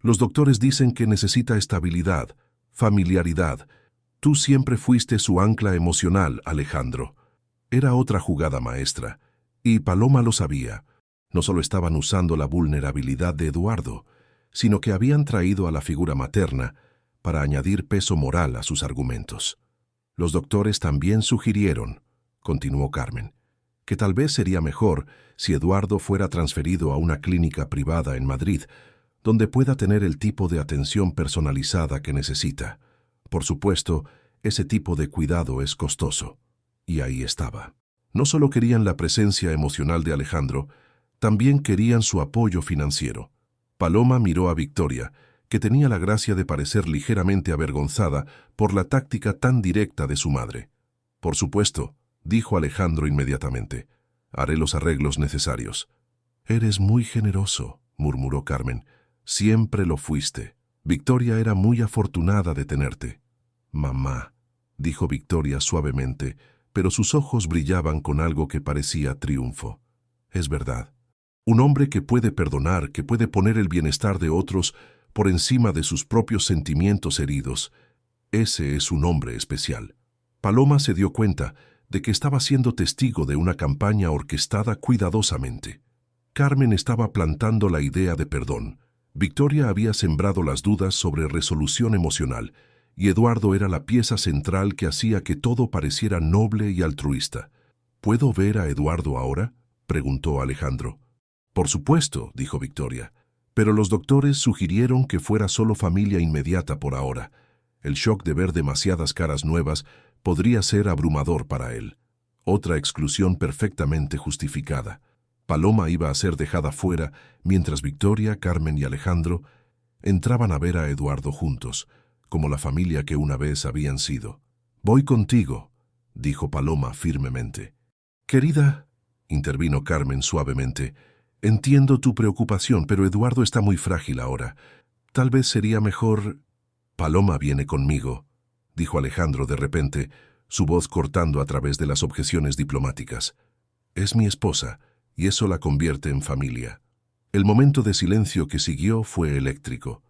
«Los doctores dicen que necesita estabilidad, familiaridad. Tú siempre fuiste su ancla emocional, Alejandro». Era otra jugada maestra, y Paloma lo sabía. No solo estaban usando la vulnerabilidad de Eduardo, sino que habían traído a la figura materna para añadir peso moral a sus argumentos. «Los doctores también sugirieron», continuó Carmen, «que tal vez sería mejor si Eduardo fuera transferido a una clínica privada en Madrid, donde pueda tener el tipo de atención personalizada que necesita. Por supuesto, ese tipo de cuidado es costoso». Y ahí estaba. No solo querían la presencia emocional de Alejandro, también querían su apoyo financiero. Paloma miró a Victoria, que tenía la gracia de parecer ligeramente avergonzada por la táctica tan directa de su madre. «Por supuesto», dijo Alejandro inmediatamente. «Haré los arreglos necesarios». «Eres muy generoso», murmuró Carmen. «Siempre lo fuiste. Victoria era muy afortunada de tenerte». «Mamá», dijo Victoria suavemente, pero sus ojos brillaban con algo que parecía triunfo. «Es verdad. Un hombre que puede perdonar, que puede poner el bienestar de otros por encima de sus propios sentimientos heridos. Ese es un hombre especial». Paloma se dio cuenta de que estaba siendo testigo de una campaña orquestada cuidadosamente. Carmen estaba plantando la idea de perdón. Victoria había sembrado las dudas sobre resolución emocional, y Eduardo era la pieza central que hacía que todo pareciera noble y altruista. «¿Puedo ver a Eduardo ahora?», preguntó Alejandro. «Por supuesto», dijo Victoria, «pero los doctores sugirieron que fuera solo familia inmediata por ahora. El shock de ver demasiadas caras nuevas podría ser abrumador para él. Otra exclusión perfectamente justificada. Paloma iba a ser dejada fuera mientras Victoria, Carmen y Alejandro entraban a ver a Eduardo juntos, como la familia que una vez habían sido. «Voy contigo», dijo Paloma firmemente. «Querida», intervino Carmen suavemente, «entiendo tu preocupación, pero Eduardo está muy frágil ahora. Tal vez sería mejor...». «Paloma viene conmigo», dijo Alejandro de repente, su voz cortando a través de las objeciones diplomáticas. «Es mi esposa, y eso la convierte en familia». El momento de silencio que siguió fue eléctrico.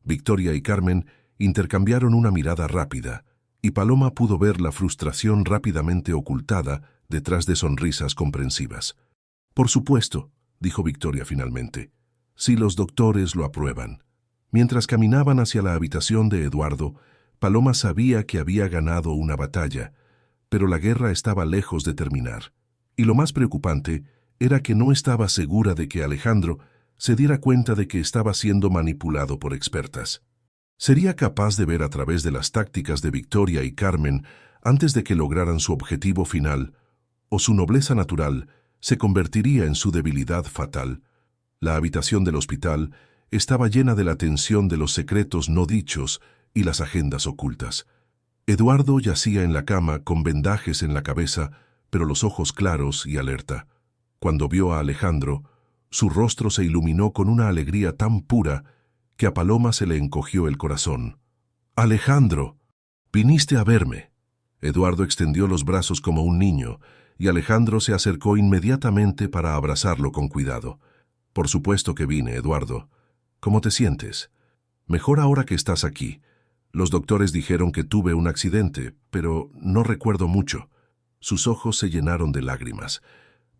Victoria y Carmen intercambiaron una mirada rápida, y Paloma pudo ver la frustración rápidamente ocultada detrás de sonrisas comprensivas. «Por supuesto», dijo Victoria finalmente, «si los doctores lo aprueban». Mientras caminaban hacia la habitación de Eduardo, Paloma sabía que había ganado una batalla, pero la guerra estaba lejos de terminar. Y lo más preocupante era que no estaba segura de que Alejandro se diera cuenta de que estaba siendo manipulado por expertas. ¿Sería capaz de ver a través de las tácticas de Victoria y Carmen antes de que lograran su objetivo final, o su nobleza natural se convertiría en su debilidad fatal? La habitación del hospital estaba llena de la tensión de los secretos no dichos y las agendas ocultas. Eduardo yacía en la cama con vendajes en la cabeza, pero los ojos claros y alerta. Cuando vio a Alejandro, su rostro se iluminó con una alegría tan pura que a Paloma se le encogió el corazón. «Alejandro, viniste a verme». Eduardo extendió los brazos como un niño, y Alejandro se acercó inmediatamente para abrazarlo con cuidado. «Por supuesto que vine, Eduardo. ¿Cómo te sientes?» «Mejor ahora que estás aquí. Los doctores dijeron que tuve un accidente, pero no recuerdo mucho». Sus ojos se llenaron de lágrimas.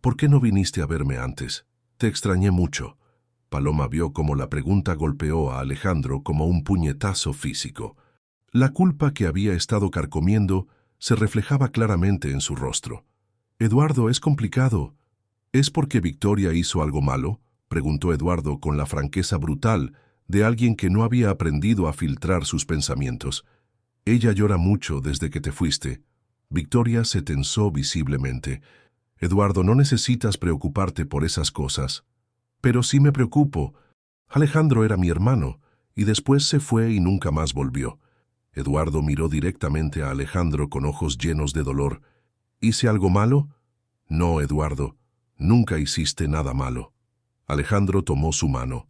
«¿Por qué no viniste a verme antes? Te extrañé mucho». Paloma vio cómo la pregunta golpeó a Alejandro como un puñetazo físico. La culpa que había estado carcomiendo se reflejaba claramente en su rostro. «Eduardo, es complicado». «¿Es porque Victoria hizo algo malo?», preguntó Eduardo con la franqueza brutal de alguien que no había aprendido a filtrar sus pensamientos. «Ella llora mucho desde que te fuiste». Victoria se tensó visiblemente. «Eduardo, no necesitas preocuparte por esas cosas». «Pero sí me preocupo. Alejandro era mi hermano, y después se fue y nunca más volvió». Eduardo miró directamente a Alejandro con ojos llenos de dolor. «¿Hice algo malo?» «No, Eduardo, nunca hiciste nada malo». Alejandro tomó su mano.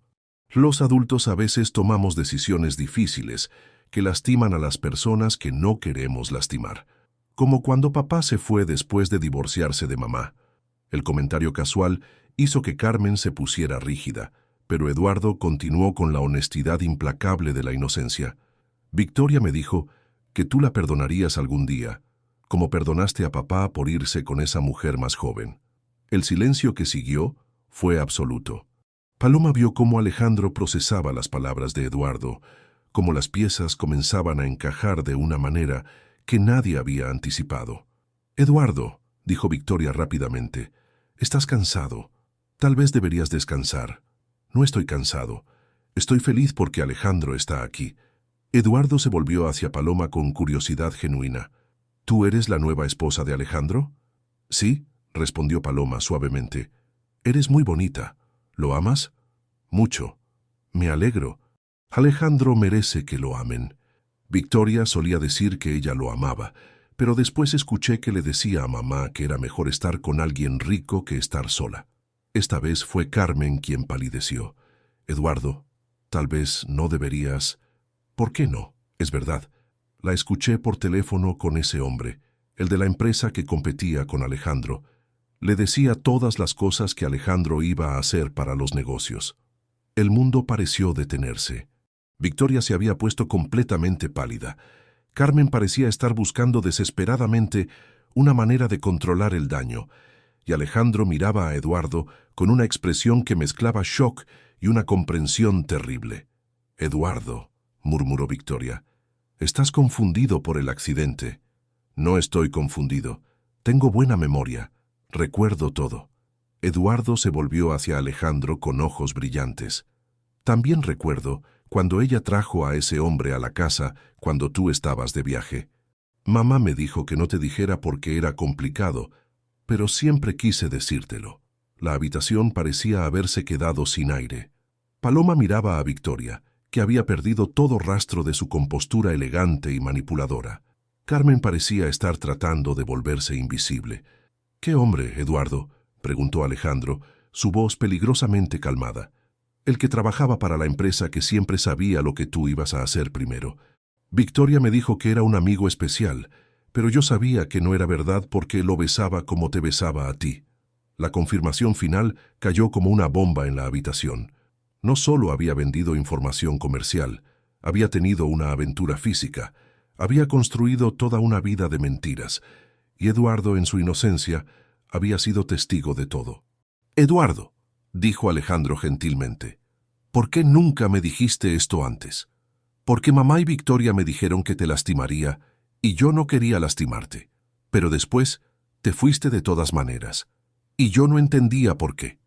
Los adultos a veces tomamos decisiones difíciles que lastiman a las personas que no queremos lastimar, como cuando papá se fue después de divorciarse de mamá. El comentario casual hizo que Carmen se pusiera rígida, pero Eduardo continuó con la honestidad implacable de la inocencia. Victoria me dijo que tú la perdonarías algún día, como perdonaste a papá por irse con esa mujer más joven. El silencio que siguió fue absoluto. Paloma vio cómo Alejandro procesaba las palabras de Eduardo, cómo las piezas comenzaban a encajar de una manera que nadie había anticipado. «Eduardo», dijo Victoria rápidamente, «estás cansado. Tal vez deberías descansar». «No estoy cansado. Estoy feliz porque Alejandro está aquí». Eduardo se volvió hacia Paloma con curiosidad genuina. «¿Tú eres la nueva esposa de Alejandro?» «Sí», respondió Paloma suavemente. «Eres muy bonita. ¿Lo amas?» «Mucho. Me alegro. Alejandro merece que lo amen». Victoria solía decir que ella lo amaba, pero después escuché que le decía a mamá que era mejor estar con alguien rico que estar sola. Esta vez fue Carmen quien palideció. «Eduardo, tal vez no deberías...» «¿Por qué no? Es verdad. La escuché por teléfono con ese hombre, el de la empresa que competía con Alejandro. Le decía todas las cosas que Alejandro iba a hacer para los negocios». El mundo pareció detenerse. Victoria se había puesto completamente pálida. Carmen parecía estar buscando desesperadamente una manera de controlar el daño, y Alejandro miraba a Eduardo con una expresión que mezclaba shock y una comprensión terrible. «Eduardo», murmuró Victoria, «estás confundido por el accidente». «No estoy confundido. Tengo buena memoria. Recuerdo todo». Eduardo se volvió hacia Alejandro con ojos brillantes. «También recuerdo cuando ella trajo a ese hombre a la casa cuando tú estabas de viaje. Mamá me dijo que no te dijera porque era complicado, pero siempre quise decírtelo». La habitación parecía haberse quedado sin aire. Paloma miraba a Victoria, que había perdido todo rastro de su compostura elegante y manipuladora. Carmen parecía estar tratando de volverse invisible. «¿Qué hombre, Eduardo?», preguntó Alejandro, su voz peligrosamente calmada. «El que trabajaba para la empresa que siempre sabía lo que tú ibas a hacer primero. Victoria me dijo que era un amigo especial, pero yo sabía que no era verdad porque lo besaba como te besaba a ti». La confirmación final cayó como una bomba en la habitación. No solo había vendido información comercial, había tenido una aventura física, había construido toda una vida de mentiras, y Eduardo, en su inocencia, había sido testigo de todo. «Eduardo», dijo Alejandro gentilmente, «¿por qué nunca me dijiste esto antes? Porque mamá y Victoria me dijeron que te lastimaría, y yo no quería lastimarte. Pero después te fuiste de todas maneras, y yo no entendía por qué».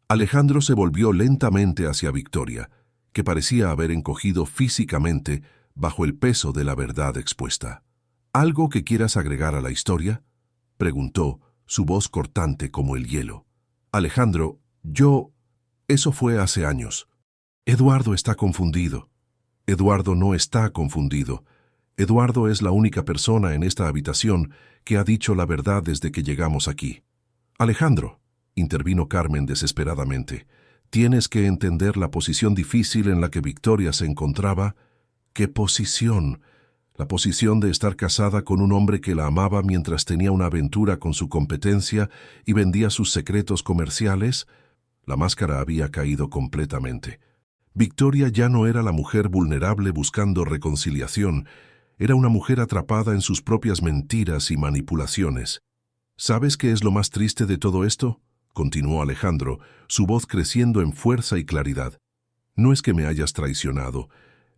Alejandro se volvió lentamente hacia Victoria, que parecía haber encogido físicamente bajo el peso de la verdad expuesta. «¿Algo que quieras agregar a la historia?», preguntó, su voz cortante como el hielo. «Alejandro, eso fue hace años». «Eduardo está confundido». «Eduardo no está confundido. Eduardo es la única persona en esta habitación que ha dicho la verdad desde que llegamos aquí». «Alejandro», intervino Carmen desesperadamente, «tienes que entender la posición difícil en la que Victoria se encontraba». «¿Qué posición?» «La posición de estar casada con un hombre que la amaba mientras tenía una aventura con su competencia y vendía sus secretos comerciales». La máscara había caído completamente. Victoria ya no era la mujer vulnerable buscando reconciliación, era una mujer atrapada en sus propias mentiras y manipulaciones. «¿Sabes qué es lo más triste de todo esto?», continuó Alejandro, su voz creciendo en fuerza y claridad. «No es que me hayas traicionado.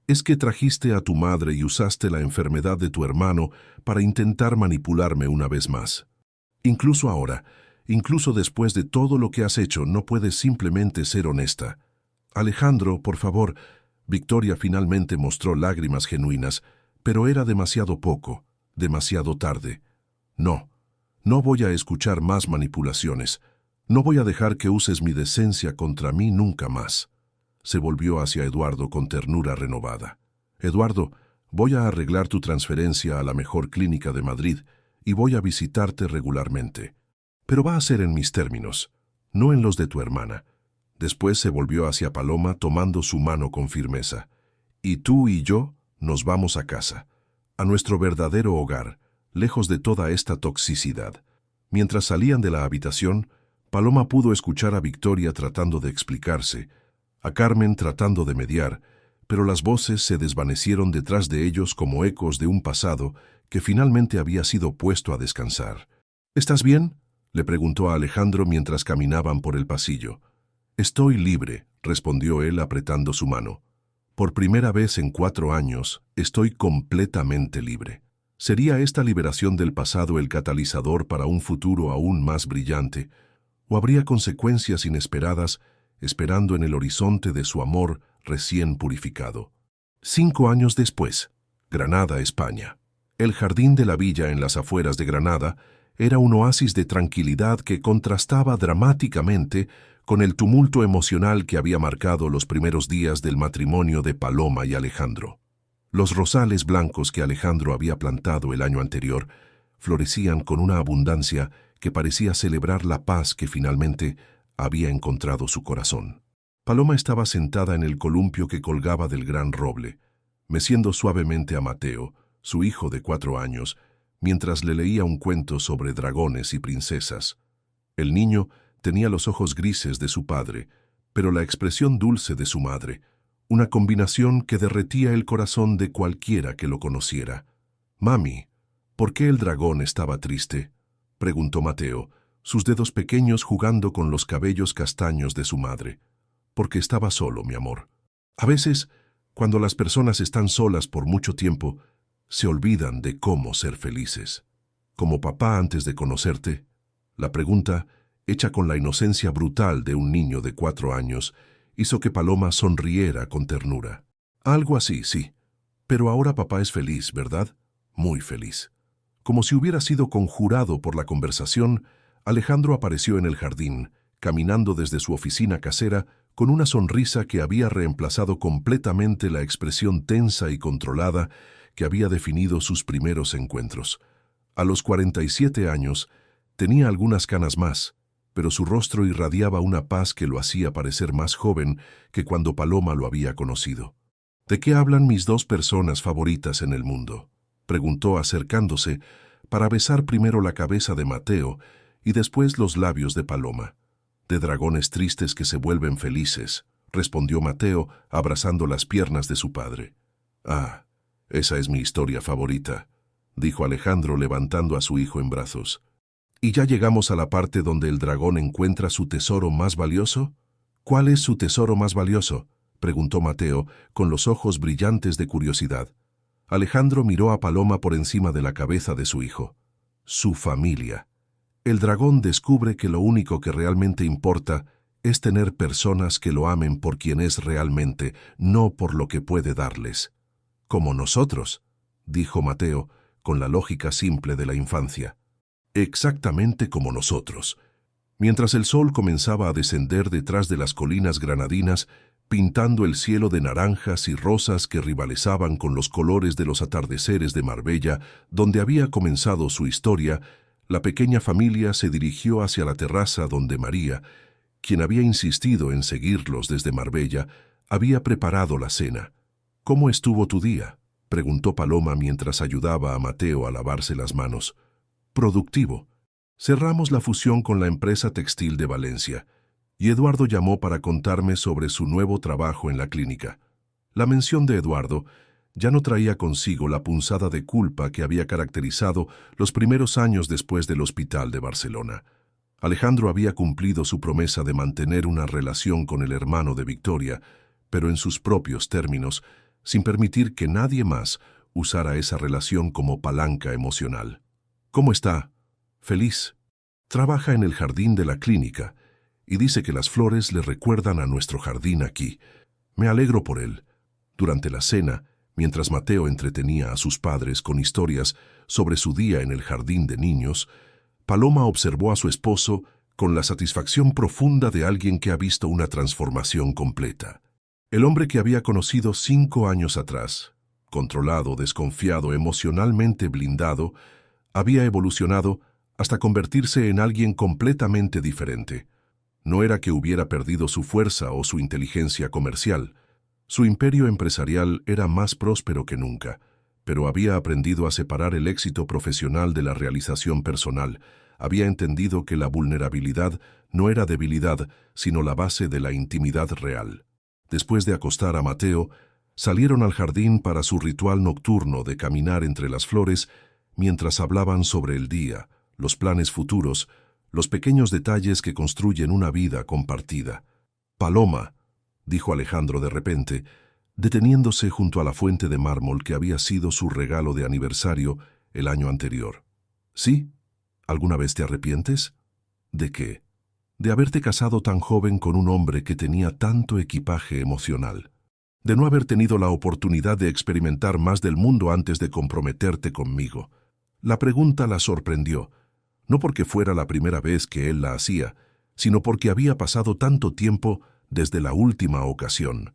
Es que trajiste a tu madre y usaste la enfermedad de tu hermano para intentar manipularme una vez más. Incluso ahora, incluso después de todo lo que has hecho, no puedes simplemente ser honesta». «Alejandro, por favor». Victoria finalmente mostró lágrimas genuinas, pero era demasiado poco, demasiado tarde. «No, no voy a escuchar más manipulaciones. No voy a dejar que uses mi decencia contra mí nunca más». Se volvió hacia Eduardo con ternura renovada. «Eduardo, voy a arreglar tu transferencia a la mejor clínica de Madrid y voy a visitarte regularmente. Pero va a ser en mis términos, no en los de tu hermana. Después se volvió hacia Paloma tomando su mano con firmeza. Y tú y yo nos vamos a casa, a nuestro verdadero hogar, lejos de toda esta toxicidad. Mientras salían de la habitación, Paloma pudo escuchar a Victoria tratando de explicarse, a Carmen tratando de mediar, pero las voces se desvanecieron detrás de ellos como ecos de un pasado que finalmente había sido puesto a descansar. ¿Estás bien?, le preguntó a Alejandro mientras caminaban por el pasillo. Estoy libre, respondió él apretando su mano. Por primera vez en 4 años, estoy completamente libre. ¿Sería esta liberación del pasado el catalizador para un futuro aún más brillante? ¿O habría consecuencias inesperadas esperando en el horizonte de su amor recién purificado? 5 años después, Granada, España. El jardín de la villa en las afueras de Granada era un oasis de tranquilidad que contrastaba dramáticamente con el tumulto emocional que había marcado los primeros días del matrimonio de Paloma y Alejandro. Los rosales blancos que Alejandro había plantado el año anterior florecían con una abundancia que parecía celebrar la paz que finalmente había encontrado su corazón. Paloma estaba sentada en el columpio que colgaba del gran roble, meciendo suavemente a Mateo, su hijo de 4 años, mientras le leía un cuento sobre dragones y princesas. El niño tenía los ojos grises de su padre, pero la expresión dulce de su madre, una combinación que derretía el corazón de cualquiera que lo conociera. «Mami, ¿por qué el dragón estaba triste?», preguntó Mateo, sus dedos pequeños jugando con los cabellos castaños de su madre. «Porque estaba solo, mi amor. A veces, cuando las personas están solas por mucho tiempo, se olvidan de cómo ser felices. Como papá antes de conocerte». La pregunta, hecha con la inocencia brutal de un niño de 4 años, hizo que Paloma sonriera con ternura. «Algo así, sí. Pero ahora papá es feliz, ¿verdad? Muy feliz». Como si hubiera sido conjurado por la conversación, Alejandro apareció en el jardín, caminando desde su oficina casera con una sonrisa que había reemplazado completamente la expresión tensa y controlada que había definido sus primeros encuentros. A los 47 años, tenía algunas canas más, pero su rostro irradiaba una paz que lo hacía parecer más joven que cuando Paloma lo había conocido. «¿De qué hablan mis 2 personas favoritas en el mundo?», preguntó acercándose para besar primero la cabeza de Mateo y después los labios de Paloma. «De dragones tristes que se vuelven felices», respondió Mateo abrazando las piernas de su padre. «Ah, esa es mi historia favorita», dijo Alejandro levantando a su hijo en brazos. «¿Y ya llegamos a la parte donde el dragón encuentra su tesoro más valioso?». «¿Cuál es su tesoro más valioso?», preguntó Mateo con los ojos brillantes de curiosidad. Alejandro miró a Paloma por encima de la cabeza de su hijo. «Su familia. El dragón descubre que lo único que realmente importa es tener personas que lo amen por quien es realmente, no por lo que puede darles». «Como nosotros», dijo Mateo, con la lógica simple de la infancia. «Exactamente como nosotros». Mientras el sol comenzaba a descender detrás de las colinas granadinas, pintando el cielo de naranjas y rosas que rivalizaban con los colores de los atardeceres de Marbella, donde había comenzado su historia, la pequeña familia se dirigió hacia la terraza donde María, quien había insistido en seguirlos desde Marbella, había preparado la cena. «¿Cómo estuvo tu día?», preguntó Paloma mientras ayudaba a Mateo a lavarse las manos. «Productivo. Cerramos la fusión con la empresa textil de Valencia, y Eduardo llamó para contarme sobre su nuevo trabajo en la clínica». La mención de Eduardo ya no traía consigo la punzada de culpa que había caracterizado los primeros años después del hospital de Barcelona. Alejandro había cumplido su promesa de mantener una relación con el hermano de Victoria, pero en sus propios términos, sin permitir que nadie más usara esa relación como palanca emocional. «¿Cómo está?». «Feliz. Trabaja en el jardín de la clínica y dice que las flores le recuerdan a nuestro jardín aquí. Me alegro por él». Durante la cena, mientras Mateo entretenía a sus padres con historias sobre su día en el jardín de niños, Paloma observó a su esposo con la satisfacción profunda de alguien que ha visto una transformación completa. El hombre que había conocido 5 años atrás, controlado, desconfiado, emocionalmente blindado, había evolucionado hasta convertirse en alguien completamente diferente. No era que hubiera perdido su fuerza o su inteligencia comercial. Su imperio empresarial era más próspero que nunca, pero había aprendido a separar el éxito profesional de la realización personal. Había entendido que la vulnerabilidad no era debilidad, sino la base de la intimidad real. Después de acostar a Mateo, salieron al jardín para su ritual nocturno de caminar entre las flores mientras hablaban sobre el día, los planes futuros, los pequeños detalles que construyen una vida compartida. «Paloma», dijo Alejandro de repente, deteniéndose junto a la fuente de mármol que había sido su regalo de aniversario el año anterior. «¿Sí? ¿Alguna vez te arrepientes?» «¿De qué?» «De haberte casado tan joven con un hombre que tenía tanto equipaje emocional. De no haber tenido la oportunidad de experimentar más del mundo antes de comprometerte conmigo». La pregunta la sorprendió, no porque fuera la primera vez que él la hacía, sino porque había pasado tanto tiempo desde la última ocasión.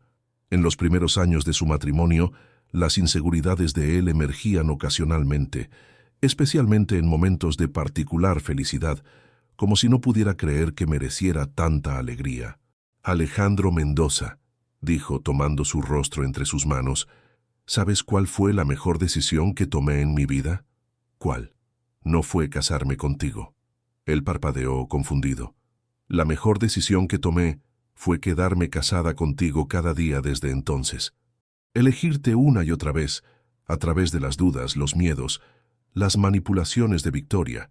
En los primeros años de su matrimonio, las inseguridades de él emergían ocasionalmente, especialmente en momentos de particular felicidad, como si no pudiera creer que mereciera tanta alegría. «Alejandro Mendoza», dijo tomando su rostro entre sus manos, «¿sabes cuál fue la mejor decisión que tomé en mi vida?» «¿Cuál?» «No fue casarme contigo». Él parpadeó confundido. «La mejor decisión que tomé fue quedarme casada contigo cada día desde entonces. Elegirte una y otra vez, a través de las dudas, los miedos, las manipulaciones de Victoria,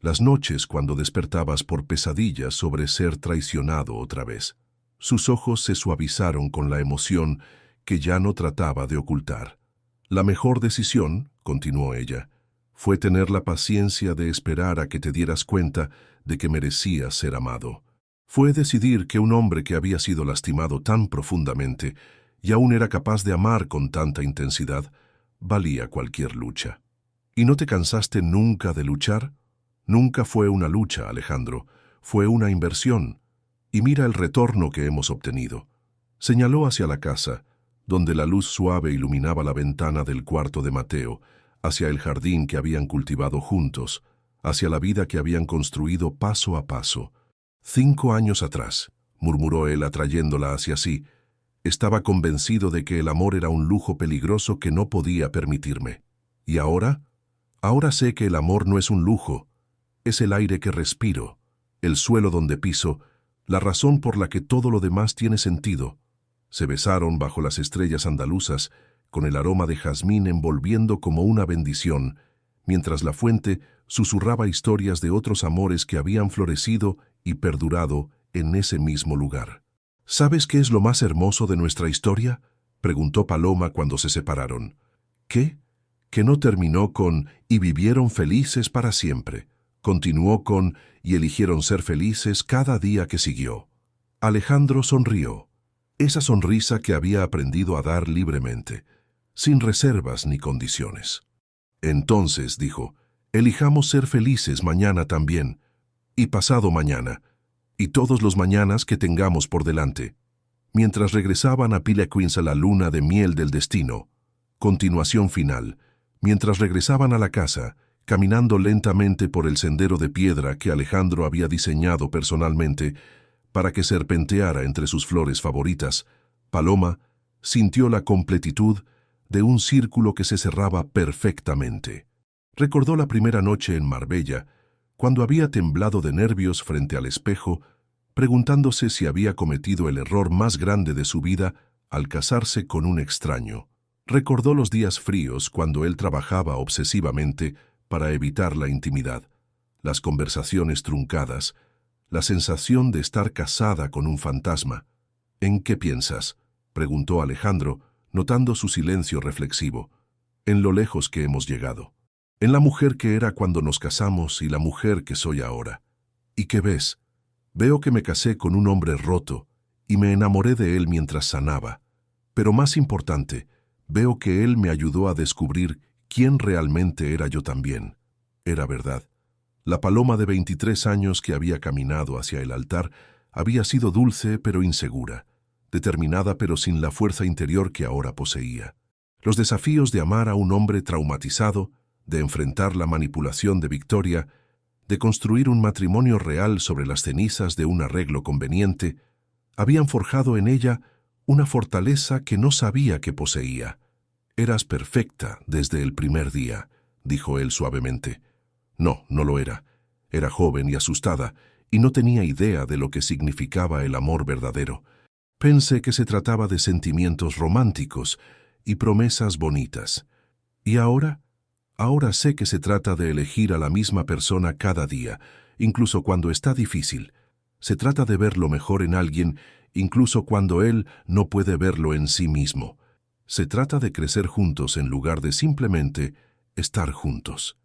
las noches cuando despertabas por pesadillas sobre ser traicionado otra vez». Sus ojos se suavizaron con la emoción que ya no trataba de ocultar. «La mejor decisión», continuó ella, «fue tener la paciencia de esperar a que te dieras cuenta de que merecías ser amado. Fue decidir que un hombre que había sido lastimado tan profundamente y aún era capaz de amar con tanta intensidad, valía cualquier lucha. ¿Y no te cansaste nunca de luchar? Nunca fue una lucha, Alejandro, fue una inversión. Y mira el retorno que hemos obtenido». Señaló hacia la casa, donde la luz suave iluminaba la ventana del cuarto de Mateo, hacia el jardín que habían cultivado juntos, hacia la vida que habían construido paso a paso. «5 años atrás», murmuró él atrayéndola hacia sí, «estaba convencido de que el amor era un lujo peligroso que no podía permitirme. ¿Y ahora? Ahora sé que el amor no es un lujo, es el aire que respiro, el suelo donde piso, la razón por la que todo lo demás tiene sentido». Se besaron bajo las estrellas andaluzas, con el aroma de jazmín envolviendo como una bendición, mientras la fuente susurraba historias de otros amores que habían florecido y perdurado en ese mismo lugar. «¿Sabes qué es lo más hermoso de nuestra historia?», preguntó Paloma cuando se separaron. «¿Qué? Que no terminó con «y vivieron felices para siempre». Continuó con «y eligieron ser felices cada día que siguió». Alejandro sonrió, esa sonrisa que había aprendido a dar libremente, sin reservas ni condiciones. «Entonces», dijo, «elijamos ser felices mañana también, y pasado mañana, y todos los mañanas que tengamos por delante». Mientras regresaban a Pilequins a la luna de miel del destino, continuación final, mientras regresaban a la casa, caminando lentamente por el sendero de piedra que Alejandro había diseñado personalmente para que serpenteara entre sus flores favoritas, Paloma sintió la completitud de un círculo que se cerraba perfectamente. Recordó la primera noche en Marbella, cuando había temblado de nervios frente al espejo, preguntándose si había cometido el error más grande de su vida al casarse con un extraño. Recordó los días fríos cuando él trabajaba obsesivamente para evitar la intimidad, las conversaciones truncadas, la sensación de estar casada con un fantasma. «¿En qué piensas?», preguntó Alejandro, notando su silencio reflexivo. «En lo lejos que hemos llegado. En la mujer que era cuando nos casamos y la mujer que soy ahora. ¿Y qué ves? Veo que me casé con un hombre roto y me enamoré de él mientras sanaba. Pero más importante, veo que él me ayudó a descubrir quién realmente era yo también». Era verdad. La Paloma de 23 años que había caminado hacia el altar había sido dulce pero insegura, determinada pero sin la fuerza interior que ahora poseía. Los desafíos de amar a un hombre traumatizado, de enfrentar la manipulación de Victoria, de construir un matrimonio real sobre las cenizas de un arreglo conveniente, habían forjado en ella una fortaleza que no sabía que poseía. «Eras perfecta desde el primer día», dijo él suavemente. No, no lo era. Era joven y asustada, y no tenía idea de lo que significaba el amor verdadero. Pensé que se trataba de sentimientos románticos y promesas bonitas. ¿Y ahora? Ahora sé que se trata de elegir a la misma persona cada día, incluso cuando está difícil. Se trata de ver lo mejor en alguien, incluso cuando él no puede verlo en sí mismo. Se trata de crecer juntos en lugar de simplemente estar juntos.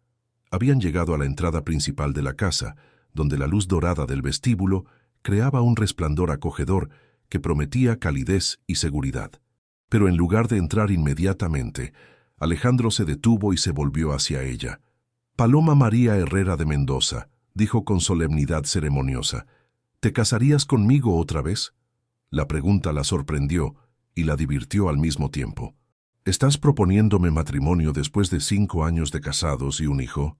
Habían llegado a la entrada principal de la casa, donde la luz dorada del vestíbulo creaba un resplandor acogedor que prometía calidez y seguridad. Pero en lugar de entrar inmediatamente, Alejandro se detuvo y se volvió hacia ella. «Paloma María Herrera de Mendoza», dijo con solemnidad ceremoniosa, «¿te casarías conmigo otra vez?» La pregunta la sorprendió y la divirtió al mismo tiempo. «¿Estás proponiéndome matrimonio después de 5 años de casados y un hijo?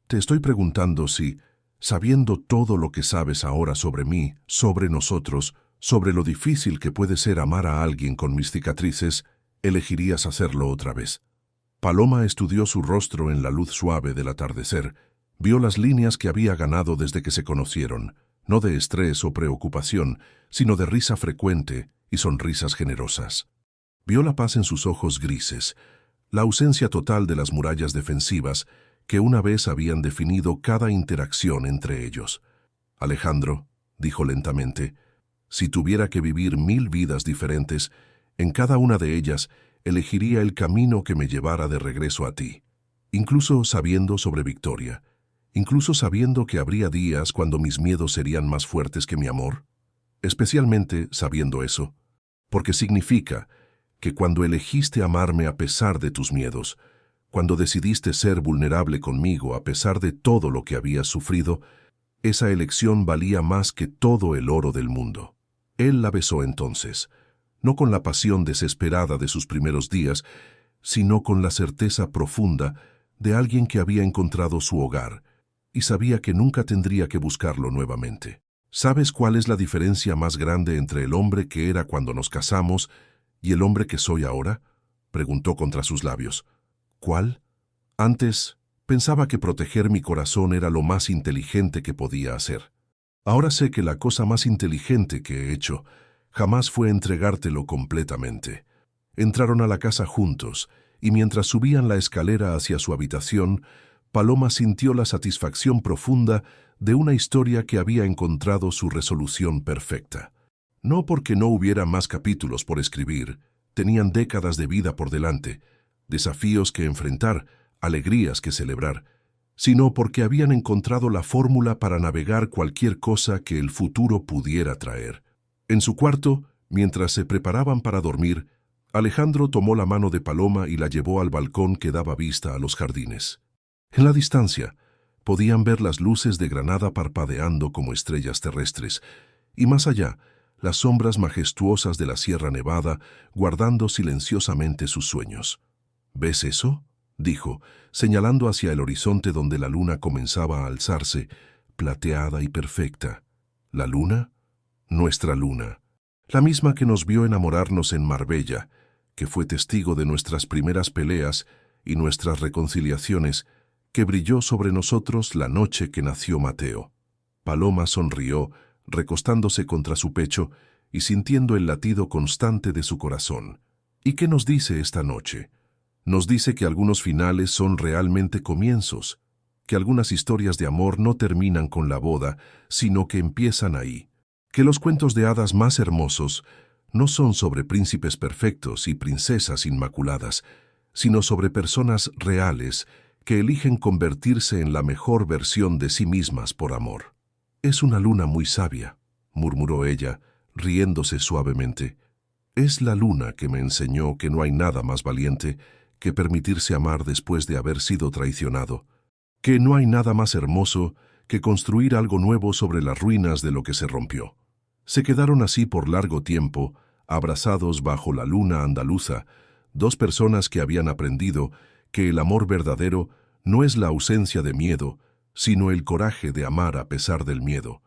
Te estoy preguntando si, sabiendo todo lo que sabes ahora sobre mí, sobre nosotros, sobre lo difícil que puede ser amar a alguien con mis cicatrices, elegirías hacerlo otra vez». Paloma estudió su rostro en la luz suave del atardecer, vio las líneas que había ganado desde que se conocieron, no de estrés o preocupación, sino de risa frecuente y sonrisas generosas. Vio la paz en sus ojos grises, la ausencia total de las murallas defensivas que una vez habían definido cada interacción entre ellos. «Alejandro», dijo lentamente, «si tuviera que vivir 1000 vidas diferentes, en cada una de ellas elegiría el camino que me llevara de regreso a ti, incluso sabiendo sobre Victoria, incluso sabiendo que habría días cuando mis miedos serían más fuertes que mi amor, especialmente sabiendo eso, porque significa que cuando elegiste amarme a pesar de tus miedos, cuando decidiste ser vulnerable conmigo a pesar de todo lo que habías sufrido, esa elección valía más que todo el oro del mundo». Él la besó entonces, no con la pasión desesperada de sus primeros días, sino con la certeza profunda de alguien que había encontrado su hogar y sabía que nunca tendría que buscarlo nuevamente. «¿Sabes cuál es la diferencia más grande entre el hombre que era cuando nos casamos y el hombre que soy ahora?», preguntó contra sus labios. «¿Cuál? Antes pensaba que proteger mi corazón era lo más inteligente que podía hacer. Ahora sé que la cosa más inteligente que he hecho jamás fue entregártelo completamente». Entraron a la casa juntos, y mientras subían la escalera hacia su habitación, Paloma sintió la satisfacción profunda de una historia que había encontrado su resolución perfecta. No porque no hubiera más capítulos por escribir, tenían décadas de vida por delante, desafíos que enfrentar, alegrías que celebrar, sino porque habían encontrado la fórmula para navegar cualquier cosa que el futuro pudiera traer. En su cuarto, mientras se preparaban para dormir, Alejandro tomó la mano de Paloma y la llevó al balcón que daba vista a los jardines. En la distancia, podían ver las luces de Granada parpadeando como estrellas terrestres, y más allá, las sombras majestuosas de la Sierra Nevada guardando silenciosamente sus sueños. «¿Ves eso?», dijo, señalando hacia el horizonte donde la luna comenzaba a alzarse, plateada y perfecta. «¿La luna? Nuestra luna. La misma que nos vio enamorarnos en Marbella, que fue testigo de nuestras primeras peleas y nuestras reconciliaciones, que brilló sobre nosotros la noche que nació Mateo». Paloma sonrió, recostándose contra su pecho y sintiendo el latido constante de su corazón. «¿Y qué nos dice esta noche? Nos dice que algunos finales son realmente comienzos, que algunas historias de amor no terminan con la boda, sino que empiezan ahí, que los cuentos de hadas más hermosos no son sobre príncipes perfectos y princesas inmaculadas, sino sobre personas reales que eligen convertirse en la mejor versión de sí mismas por amor». «Es una luna muy sabia», murmuró ella, riéndose suavemente. «Es la luna que me enseñó que no hay nada más valiente que permitirse amar después de haber sido traicionado, que no hay nada más hermoso que construir algo nuevo sobre las ruinas de lo que se rompió». Se quedaron así por largo tiempo, abrazados bajo la luna andaluza, dos personas que habían aprendido que el amor verdadero no es la ausencia de miedo, sino el coraje de amar a pesar del miedo.